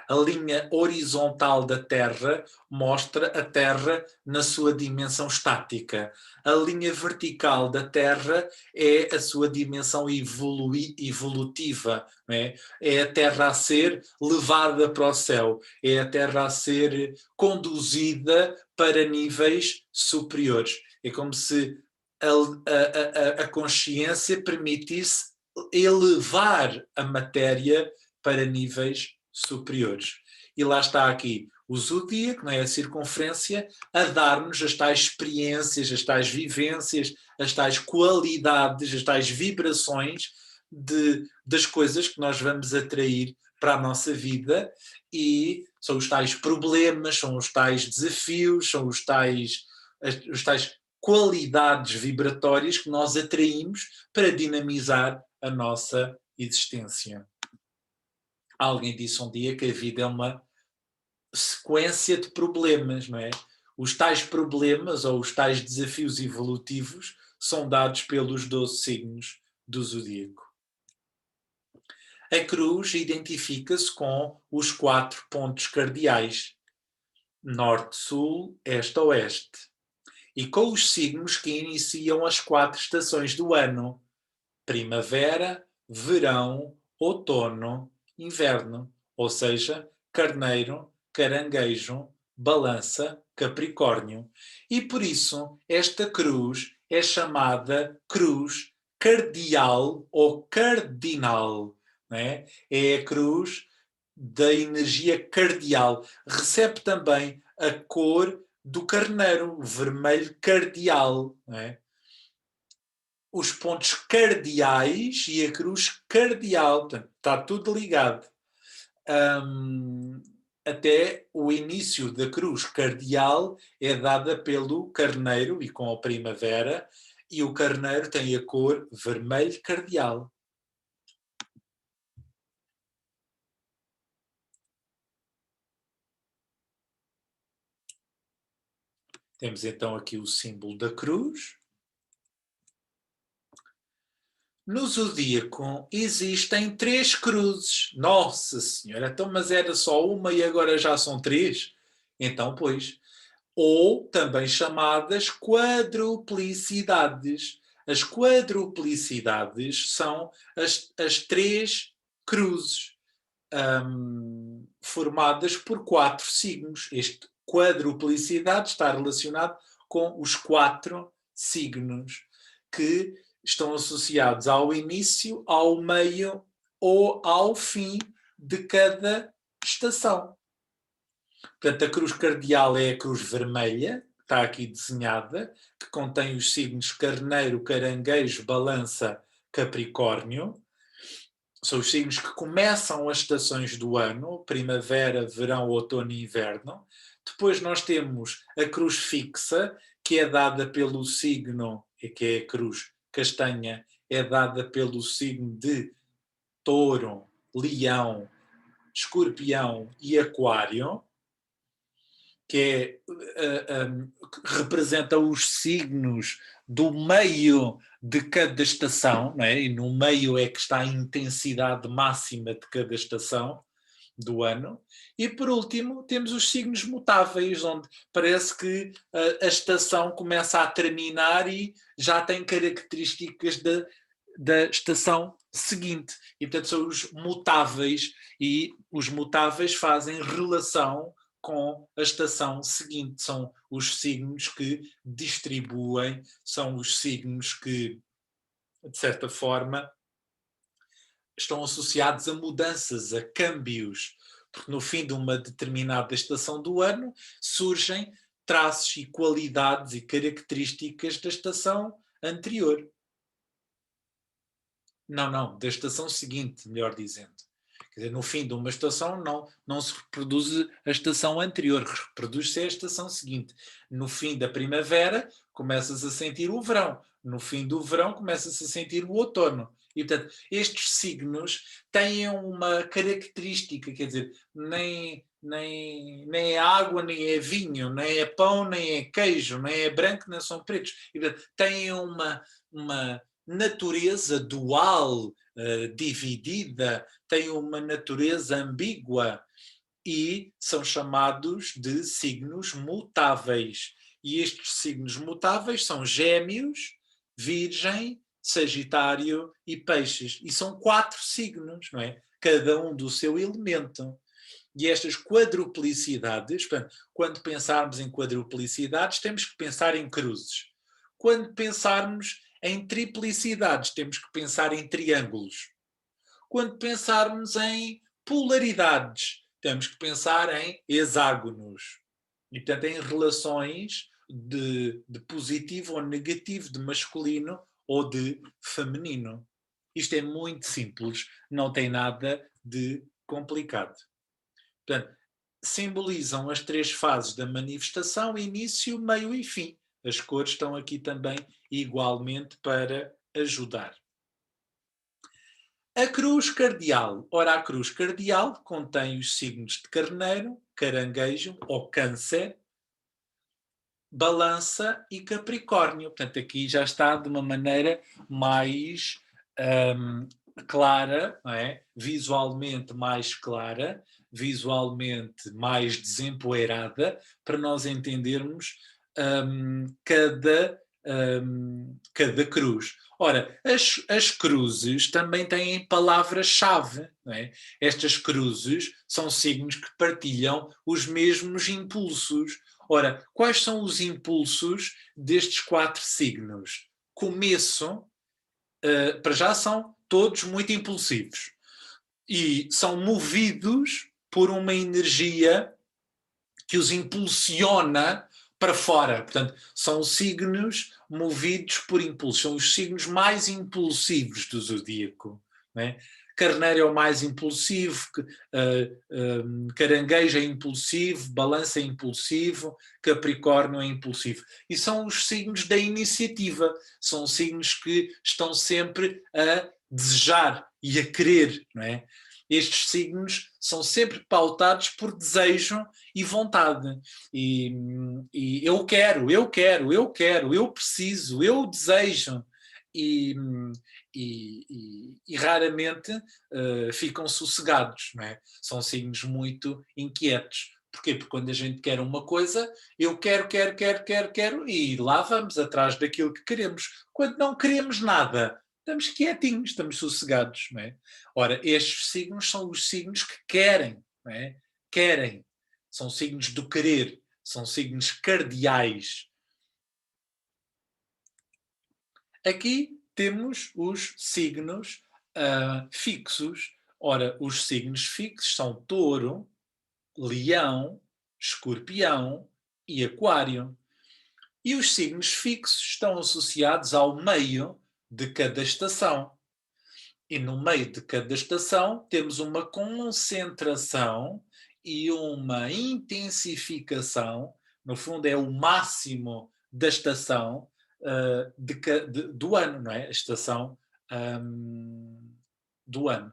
A linha horizontal da Terra mostra a Terra na sua dimensão estática. A linha vertical da Terra é a sua dimensão evolutiva. Não é? É a Terra a ser levada para o céu, é a Terra a ser conduzida para níveis superiores. É como se a consciência permitisse elevar a matéria para níveis superiores. E lá está aqui o zodíaco, não é? A circunferência, a dar-nos as tais experiências, as tais vivências, as tais qualidades, as tais vibrações das coisas que nós vamos atrair para a nossa vida, e são os tais problemas, são os tais desafios, são os tais qualidades vibratórias que nós atraímos para dinamizar a nossa existência. Alguém disse um dia que a vida é uma sequência de problemas, não é? Os tais problemas ou os tais desafios evolutivos são dados pelos 12 signos do zodíaco. A cruz identifica-se com os 4 pontos cardeais: norte, sul, este, oeste, e com os signos que iniciam as 4 estações do ano: primavera, verão, outono, inverno, ou seja, carneiro, caranguejo, balança, capricórnio. E por isso esta cruz é chamada cruz cardial ou cardinal. Não é? É a cruz da energia cardial. Recebe também a cor do carneiro, o vermelho cardial. Não é? Os pontos cardeais e a cruz cardial, portanto, está tudo ligado. Até o início da cruz cardial é dada pelo carneiro e com a primavera, e o carneiro tem a cor vermelho cardial. Temos então aqui o símbolo da cruz. No zodíaco existem 3 cruzes. Nossa Senhora, então, mas era só uma e agora já são 3? Então, pois. Ou também chamadas quadruplicidades. As quadruplicidades são as 3 cruzes formadas por 4 signos. Este quadruplicidade está relacionado com os 4 signos que estão associados ao início, ao meio ou ao fim de cada estação. Portanto, a cruz cardeal é a cruz vermelha, que está aqui desenhada, que contém os signos carneiro, caranguejo, balança, capricórnio. São os signos que começam as estações do ano: primavera, verão, outono e inverno. Depois nós temos a cruz fixa, que é dada pelo signo, que é a cruz castanha, é dada pelo signo de touro, leão, escorpião e aquário, que representa os signos do meio de cada estação, não é? E no meio é que está a intensidade máxima de cada estação do ano. E por último temos os signos mutáveis, onde parece que a estação começa a terminar e já tem características da estação seguinte. E portanto são os mutáveis, e os mutáveis fazem relação com a estação seguinte. São os signos que distribuem, são os signos que, de certa forma, estão associados a mudanças, a câmbios, porque no fim de uma determinada estação do ano surgem traços e qualidades e características da estação anterior. Não, da estação seguinte, melhor dizendo. Quer dizer, no fim de uma estação não se reproduz a estação anterior, reproduz-se a estação seguinte. No fim da primavera, começas a sentir o verão. No fim do verão, começas a sentir o outono. E, portanto, estes signos têm uma característica, quer dizer, nem é água, nem é vinho, nem é pão, nem é queijo, nem é branco, nem são pretos. E, portanto, têm uma natureza dual, dividida, têm uma natureza ambígua e são chamados de signos mutáveis. E estes signos mutáveis são Gêmeos, Virgem, Sagitário e Peixes. E são 4 signos, não é? Cada um do seu elemento. E estas quadruplicidades, quando pensarmos em quadruplicidades, temos que pensar em cruzes. Quando pensarmos em triplicidades, temos que pensar em triângulos. Quando pensarmos em polaridades, temos que pensar em hexágonos. E, portanto, em relações de positivo ou negativo, de masculino ou de feminino. Isto é muito simples, não tem nada de complicado. Portanto, simbolizam as 3 fases da manifestação: início, meio e fim. As cores estão aqui também igualmente para ajudar. A cruz cardeal. Ora, a cruz cardeal contém os signos de Carneiro, Caranguejo ou Câncer, Balança e Capricórnio. Portanto, aqui já está de uma maneira mais clara, não é? Visualmente mais clara, visualmente mais desempoeirada, para nós entendermos cada cruz. Ora, as cruzes também têm palavras-chave, não é? Estas cruzes são signos que partilham os mesmos impulsos. Ora, quais são os impulsos destes 4 signos? Começo, para já são todos muito impulsivos e são movidos por uma energia que os impulsiona para fora. Portanto, são signos movidos por impulso, são os signos mais impulsivos do zodíaco. Não é? Carneiro é o mais impulsivo, Caranguejo é impulsivo, Balança é impulsivo, Capricórnio é impulsivo. E são os signos da iniciativa, são signos que estão sempre a desejar e a querer, não é? Estes signos são sempre pautados por desejo e vontade. E eu quero, eu preciso, eu desejo. E raramente ficam sossegados, não é? São signos muito inquietos. Porquê? Porque quando a gente quer uma coisa, eu quero, e lá vamos atrás daquilo que queremos. Quando não queremos nada, estamos quietinhos, estamos sossegados, não é? Ora, estes signos são os signos que querem, não é? Querem. São signos do querer, são signos cardeais. Aqui temos os signos fixos. Ora, os signos fixos são Touro, Leão, Escorpião e Aquário. E os signos fixos estão associados ao meio de cada estação. E no meio de cada estação temos uma concentração e uma intensificação, no fundo é o máximo da estação do ano, não é? A estação do ano.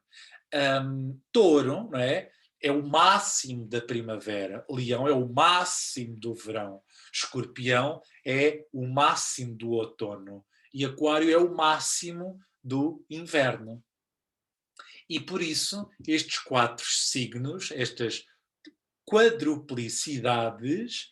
Touro, não é? É o máximo da primavera, Leão é o máximo do verão, Escorpião é o máximo do outono e Aquário é o máximo do inverno. E por isso, estes 4 signos, estas quadruplicidades,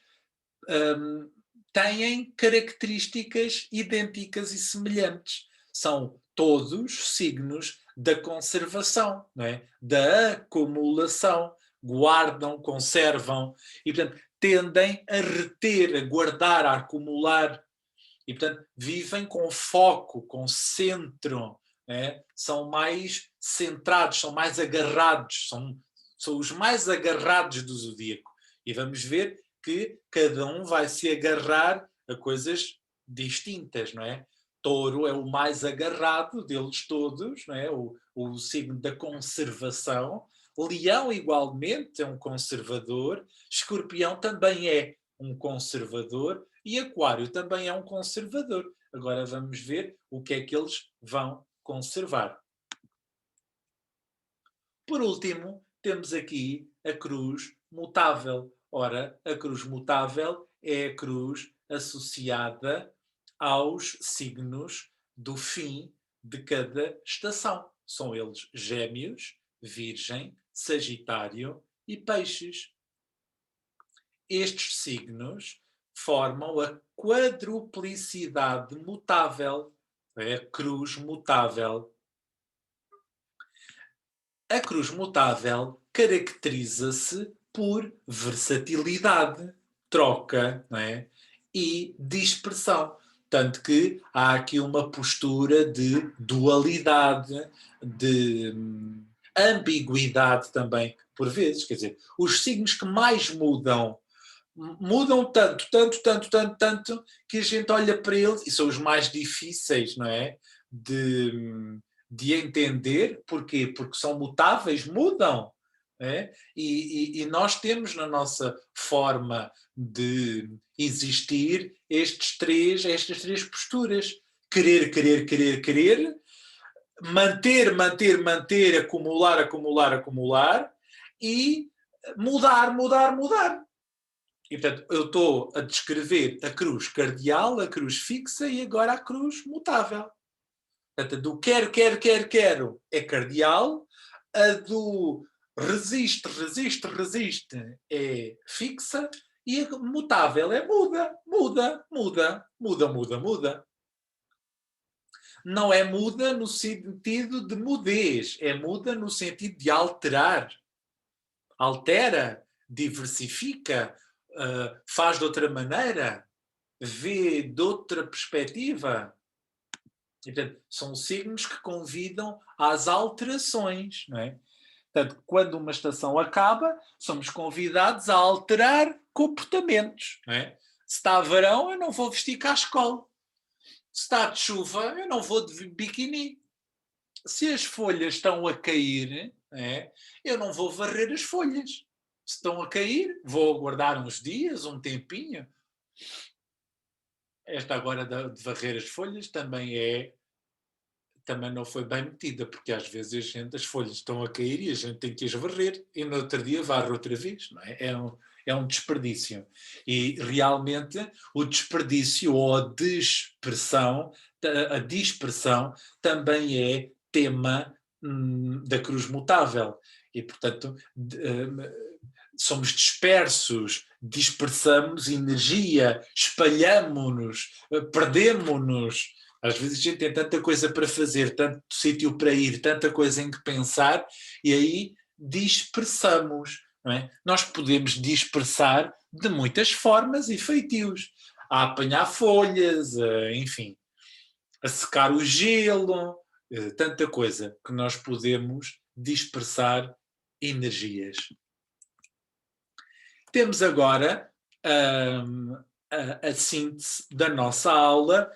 têm características idênticas e semelhantes. São todos signos da conservação, não é? Da acumulação. Guardam, conservam e, portanto, tendem a reter, a guardar, a acumular. E, portanto, vivem com foco, com centro, é? São mais centrados, são mais agarrados, são os mais agarrados do zodíaco. E vamos ver que cada um vai se agarrar a coisas distintas, não é? Touro é o mais agarrado deles todos, não é? O signo da conservação. Leão, igualmente, é um conservador. Escorpião também é um conservador. E Aquário também é um conservador. Agora vamos ver o que é que eles vão conservar. Por último, temos aqui a cruz mutável. Ora, a cruz mutável é a cruz associada aos signos do fim de cada estação. São eles Gêmeos, Virgem, Sagitário e Peixes. Estes signos formam a quadruplicidade mutável, é a cruz mutável. A cruz mutável caracteriza-se por versatilidade, troca, não é? E dispersão. Tanto que há aqui uma postura de dualidade, de ambiguidade também, por vezes. Quer dizer, os signos que mais mudam tanto, que a gente olha para eles, e são os mais difíceis, não é? De entender. Porquê? Porque são mutáveis, mudam. É? E nós temos na nossa forma de existir estas três posturas. Querer, manter, acumular e mudar. E, portanto, eu estou a descrever a cruz cardeal, a cruz fixa e agora a cruz mutável. Portanto, a do quero é cardeal, a do resiste é fixa e a mutável é muda. Não é muda no sentido de mudez, é muda no sentido de alterar. Altera, diversifica, faz de outra maneira, vê de outra perspectiva. E, portanto, são signos que convidam às alterações, não é? Portanto, quando uma estação acaba, somos convidados a alterar comportamentos, não é? Se está verão, eu não vou vestir cascol. Se está de chuva, eu não vou de biquíni. Se as folhas estão a cair, não é? Eu não vou varrer as folhas. Se estão a cair, vou aguardar uns dias, um tempinho. Esta agora de varrer as folhas também não foi bem metida, porque às vezes as folhas estão a cair e a gente tem que as varrer e no outro dia varre outra vez, não é? É um desperdício. E realmente o desperdício ou a dispersão também é tema da cruz mutável. E, portanto, somos dispersos, dispersamos energia, espalhamos-nos, perdemos-nos. Às vezes a gente tem tanta coisa para fazer, tanto sítio para ir, tanta coisa em que pensar, e aí dispersamos. Não é? Nós podemos dispersar de muitas formas e feitios. A apanhar folhas, enfim, a secar o gelo, tanta coisa que nós podemos dispersar energias. Temos agora a síntese da nossa aula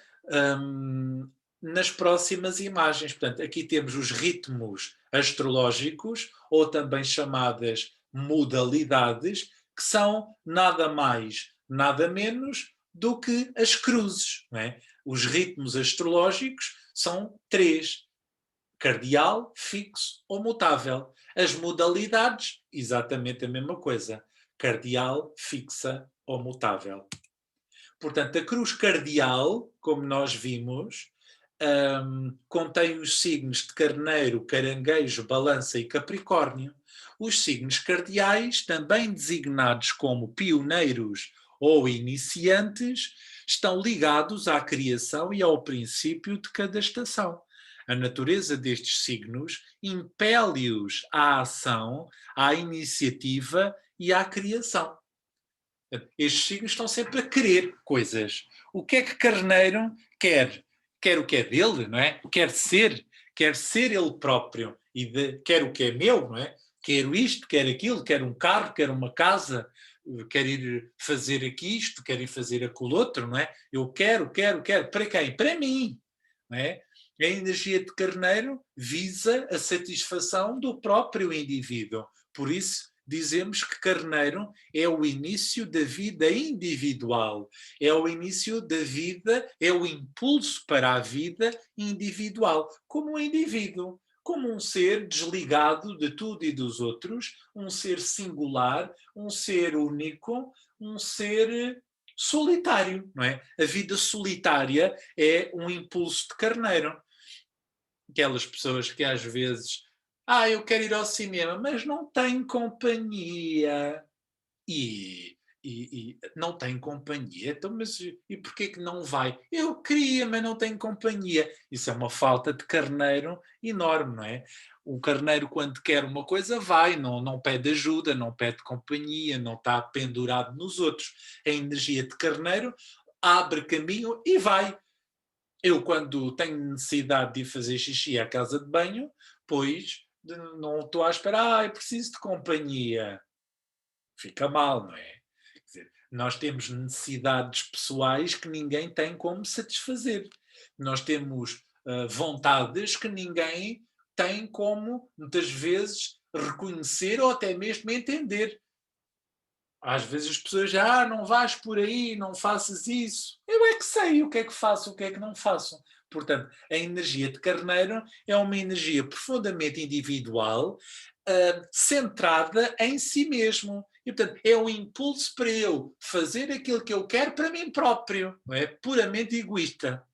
nas próximas imagens. Portanto, aqui temos os ritmos astrológicos, ou também chamadas modalidades, que são nada mais, nada menos do que as cruzes. Não é? Os ritmos astrológicos são 3: cardeal, fixo ou mutável. As modalidades, exatamente a mesma coisa: cardeal, fixa ou mutável. Portanto, a cruz cardeal, como nós vimos, contém os signos de Carneiro, Caranguejo, Balança e Capricórnio. Os signos cardeais, também designados como pioneiros ou iniciantes, estão ligados à criação e ao princípio de cada estação. A natureza destes signos impele-os à ação, à iniciativa e à criação. Estes signos estão sempre a querer coisas. O que é que Carneiro quer? Quer o que é dele, não é? Quer ser ele próprio e quer o que é meu, não é? Quero isto, quero aquilo, quero um carro, quero uma casa, quero ir fazer aqui isto, quero ir fazer aquilo outro, não é? Eu quero. Para quem? Para mim. não é? A energia de carneiro visa a satisfação do próprio indivíduo. Por isso, dizemos que carneiro é o início da vida individual, é o início da vida, é o impulso para a vida individual, como um indivíduo, como um ser desligado de tudo e dos outros, um ser singular, um ser único, um ser solitário, não é? A vida solitária é um impulso de carneiro. Aquelas pessoas que às vezes, eu quero ir ao cinema, mas não tenho companhia. E não tem companhia, então, mas e porquê que não vai? Eu queria, mas não tenho companhia. Isso é uma falta de carneiro enorme, não é? O carneiro, quando quer uma coisa, vai, não pede ajuda, não pede companhia, não está pendurado nos outros. A energia de carneiro abre caminho e vai. Eu, quando tenho necessidade de ir fazer xixi à casa de banho, pois não estou à espera, eu preciso de companhia. Fica mal, não é? Quer dizer, nós temos necessidades pessoais que ninguém tem como satisfazer. Nós temos vontades que ninguém tem como, muitas vezes, reconhecer ou até mesmo entender. Às vezes as pessoas dizem, não vais por aí, não faças isso. Eu é que sei o que é que faço, o que é que não faço. Portanto, a energia de carneiro é uma energia profundamente individual, centrada em si mesmo. E, portanto, é um impulso para eu fazer aquilo que eu quero para mim próprio, não é? Puramente egoísta.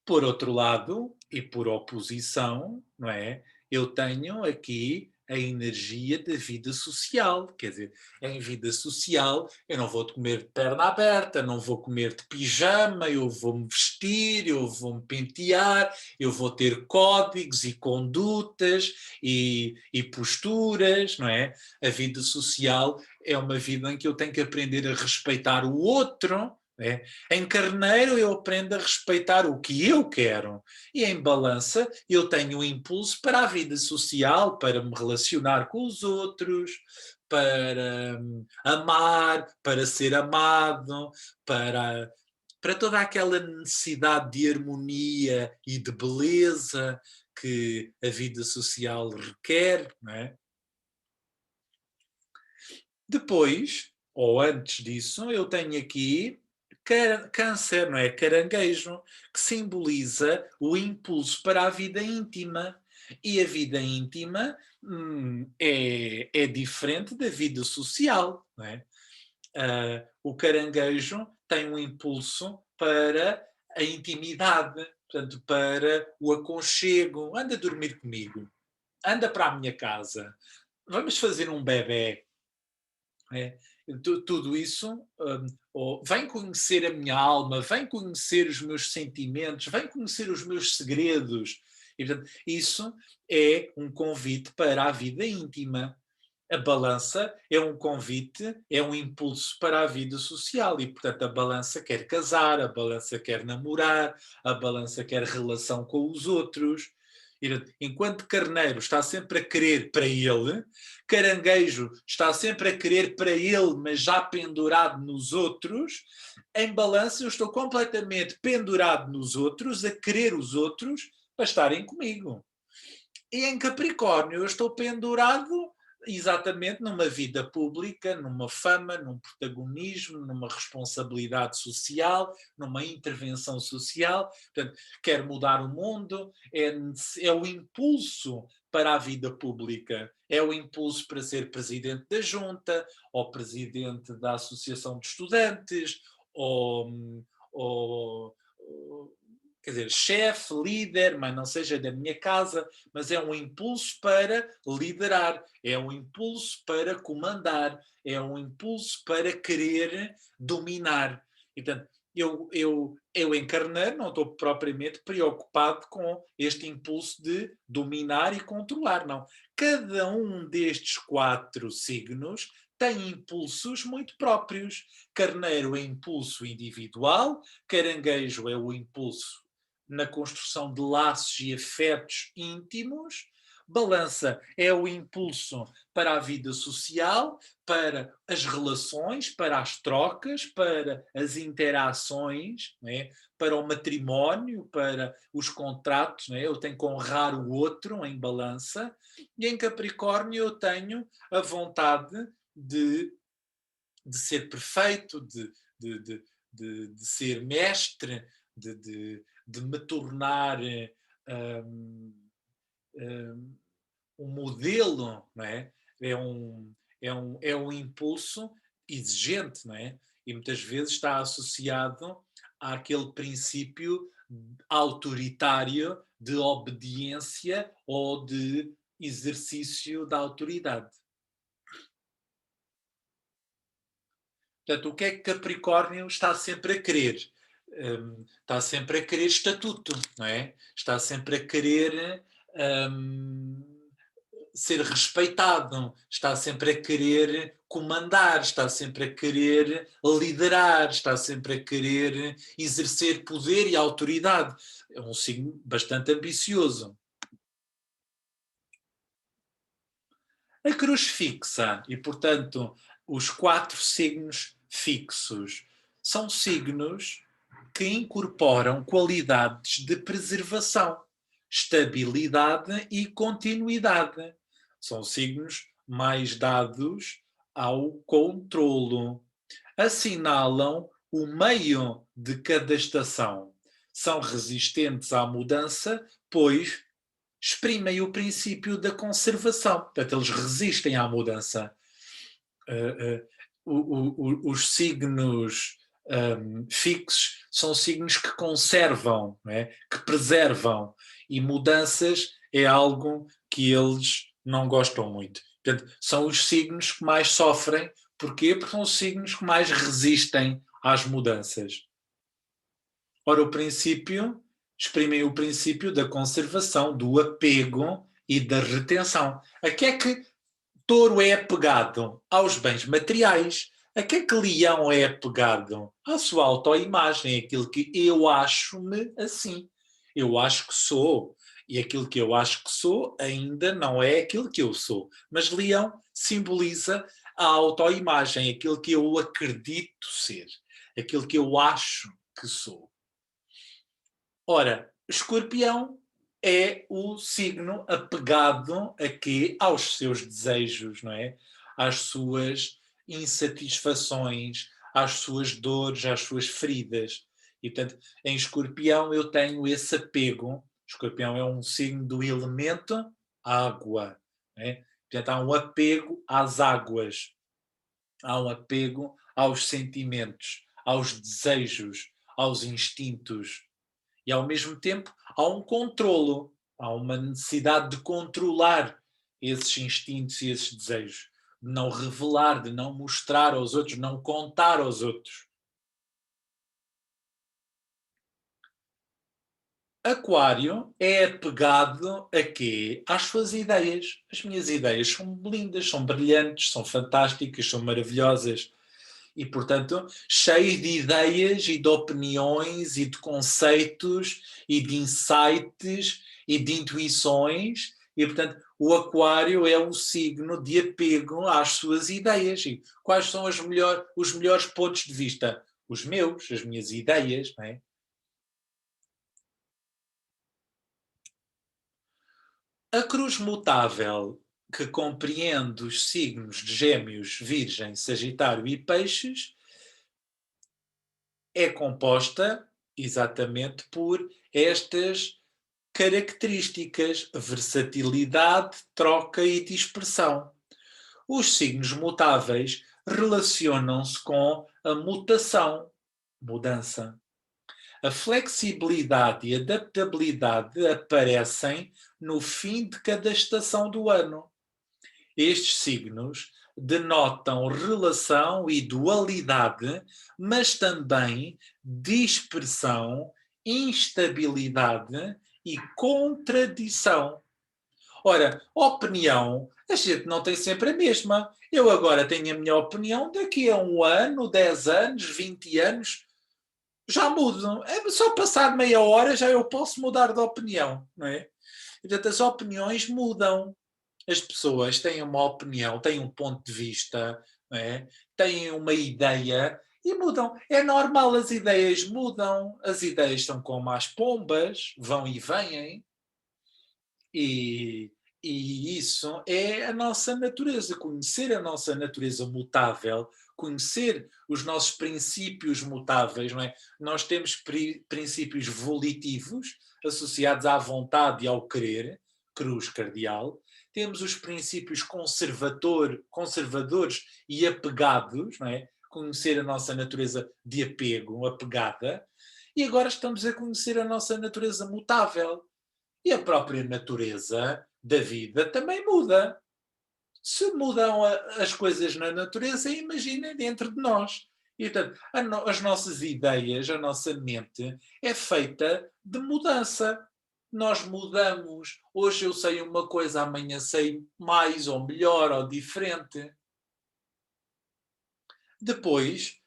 Por outro lado, e por oposição, não é? Eu tenho aqui a energia da vida social. Quer dizer, em vida social, eu não vou comer de perna aberta, não vou comer de pijama, eu vou-me vestir, eu vou-me pentear, eu vou ter códigos e condutas e posturas, não é? A vida social é uma vida em que eu tenho que aprender a respeitar o outro, é? Em carneiro eu aprendo a respeitar o que eu quero e em balança eu tenho um impulso para a vida social, para me relacionar com os outros, para amar, para ser amado, para toda aquela necessidade de harmonia e de beleza que a vida social requer, não é? Depois, ou antes disso, eu tenho aqui câncer, não é? Caranguejo, que simboliza o impulso para a vida íntima. E a vida íntima é diferente da vida social, não é? O caranguejo tem um impulso para a intimidade, portanto, para o aconchego. Anda a dormir comigo, anda para a minha casa, vamos fazer um bebé. É, tudo isso, vem conhecer a minha alma, vem conhecer os meus sentimentos, vem conhecer os meus segredos. E, portanto, isso é um convite para a vida íntima. A balança é um convite, é um impulso para a vida social e, portanto, a balança quer casar, a balança quer namorar, a balança quer relação com os outros. Enquanto carneiro está sempre a querer para ele, caranguejo está sempre a querer para ele, mas já pendurado nos outros, em balança eu estou completamente pendurado nos outros, a querer os outros para estarem comigo. E em Capricórnio eu estou pendurado exatamente numa vida pública, numa fama, num protagonismo, numa responsabilidade social, numa intervenção social. Portanto, quer mudar o mundo, é o impulso para a vida pública, é o impulso para ser presidente da junta, ou presidente da associação de estudantes, ou quer dizer, chefe, líder, mas não seja da minha casa, mas é um impulso para liderar, é um impulso para comandar, é um impulso para querer dominar. E, portanto, eu encarnar, não estou propriamente preocupado com este impulso de dominar e controlar, não. Cada um destes 4 signos tem impulsos muito próprios. Carneiro é impulso individual, caranguejo é o impulso na construção de laços e afetos íntimos, Balança é o impulso para a vida social, para as relações, para as trocas, para as interações, não é? Para o matrimónio, para os contratos, não é? Eu tenho que honrar o outro em balança, e em Capricórnio eu tenho a vontade de, de ser perfeito, de, de, de ser mestre, de me tornar um, um modelo, não é? É um impulso exigente, não é? E muitas vezes está associado àquele princípio autoritário de obediência ou de exercício da autoridade. Portanto, o que é que Capricórnio está sempre a querer? Está sempre a querer estatuto, não é? Está sempre a querer ser respeitado, está sempre a querer comandar, está sempre a querer liderar, está sempre a querer exercer poder e autoridade. É um signo bastante ambicioso. A cruz fixa, e portanto, os 4 signos fixos, são signos que incorporam qualidades de preservação, estabilidade e continuidade. São signos mais dados ao controlo. Assinalam o meio de cada estação. São resistentes à mudança, pois exprimem o princípio da conservação. Portanto, eles resistem à mudança. Os signos fixos são signos que conservam, não é? Que preservam, e mudanças é algo que eles não gostam muito. Portanto, são os signos que mais sofrem. Porquê? Porque são os signos que mais resistem às mudanças. Ora, o princípio, exprimem o princípio da conservação, do apego e da retenção. A que é que Touro é apegado? Aos bens materiais. A que é que Leão é apegado? À sua autoimagem, aquilo que eu acho-me assim. Eu acho que sou. E aquilo que eu acho que sou ainda não é aquilo que eu sou. Mas Leão simboliza a autoimagem, aquilo que eu acredito ser, aquilo que eu acho que sou. Ora, Escorpião é o signo apegado aqui aos seus desejos, não é? Às suas insatisfações, às suas dores, às suas feridas. E, portanto, em Escorpião eu tenho esse apego. Escorpião é um signo do elemento água, não é? Portanto, há um apego às águas, há um apego aos sentimentos, aos desejos, aos instintos. E ao mesmo tempo há um controlo, há uma necessidade de controlar esses instintos e esses desejos, de não revelar, de não mostrar aos outros, não contar aos outros. Aquário é apegado a quê? Às suas ideias. As minhas ideias são lindas, são brilhantes, são fantásticas, são maravilhosas. E, portanto, cheio de ideias e de opiniões e de conceitos e de insights e de intuições. E, portanto, o Aquário é um signo de apego às suas ideias. E quais são os melhores pontos de vista? Os meus, as minhas ideias, não é? A cruz mutável, que compreende os signos de Gêmeos, Virgem, Sagitário e Peixes, é composta exatamente por estas características: versatilidade, troca e dispersão. Os signos mutáveis relacionam-se com a mutação, mudança. A flexibilidade e adaptabilidade aparecem no fim de cada estação do ano. Estes signos denotam relação e dualidade, mas também dispersão, instabilidade e contradição. Ora, opinião, a gente não tem sempre a mesma. Eu agora tenho a minha opinião, daqui a 1 ano, 10 anos, 20 anos, já mudo. É só passar meia hora já eu posso mudar de opinião, não é? Portanto, as opiniões mudam. As pessoas têm uma opinião, têm um ponto de vista, não é? Têm uma ideia e mudam. É normal, as ideias mudam. As ideias são como as pombas, vão e vêm. E, e isso é a nossa natureza. Conhecer a nossa natureza mutável, conhecer os nossos princípios mutáveis, não é? Nós temos princípios volitivos associados à vontade e ao querer, cruz cardeal. Temos os princípios conservadores e apegados, não é? Conhecer a nossa natureza de apego, apegada. E agora estamos a conhecer a nossa natureza mutável, e a própria natureza da vida também muda. Se mudam as coisas na natureza, imaginem dentro de nós. E, portanto, as nossas ideias, a nossa mente é feita de mudança. Nós mudamos. Hoje eu sei uma coisa, amanhã sei mais ou melhor ou diferente. Depois,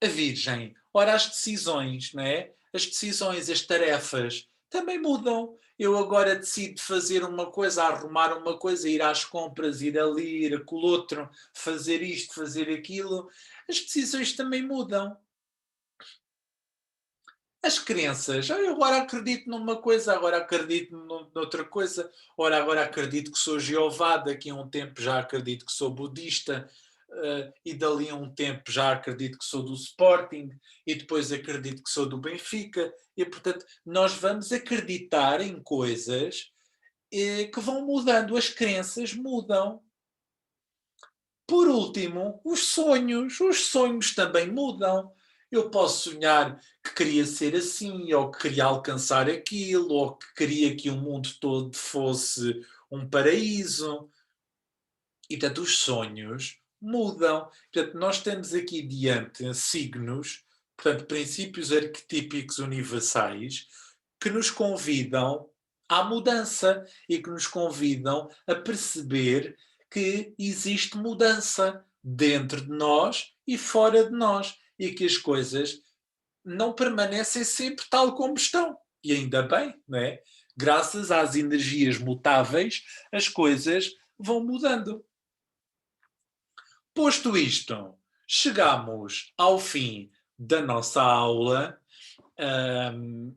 a Virgem. Ora, as decisões, não é? As decisões, as tarefas também mudam. Eu agora decido fazer uma coisa, arrumar uma coisa, ir às compras, ir ali, ir com o outro, fazer isto, fazer aquilo. As decisões também mudam. As crenças, eu agora acredito numa coisa, agora acredito noutra coisa, ora agora acredito que sou Jeová, daqui a um tempo já acredito que sou budista, e dali a um tempo já acredito que sou do Sporting, e depois acredito que sou do Benfica, e portanto nós vamos acreditar em coisas que vão mudando, as crenças mudam. Por último, os sonhos também mudam. Eu posso sonhar que queria ser assim, ou que queria alcançar aquilo, ou que queria que o mundo todo fosse um paraíso. E, portanto, os sonhos mudam. Portanto, nós temos aqui diante signos, portanto, princípios arquetípicos universais, que nos convidam à mudança e que nos convidam a perceber que existe mudança dentro de nós e fora de nós e que as coisas não permanecem sempre tal como estão. E ainda bem, não é? Graças às energias mutáveis, as coisas vão mudando. Posto isto, chegamos ao fim da nossa aula.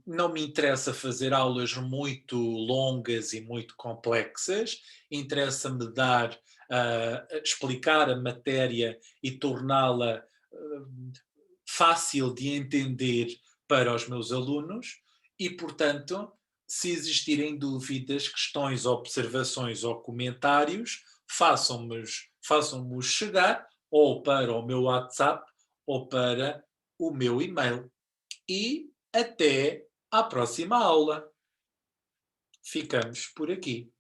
Não me interessa fazer aulas muito longas e muito complexas, interessa-me dar, explicar a matéria e torná-la fácil de entender para os meus alunos e, portanto, se existirem dúvidas, questões, observações ou comentários, façam-me chegar ou para o meu WhatsApp ou para o meu e-mail. E até à próxima aula. Ficamos por aqui.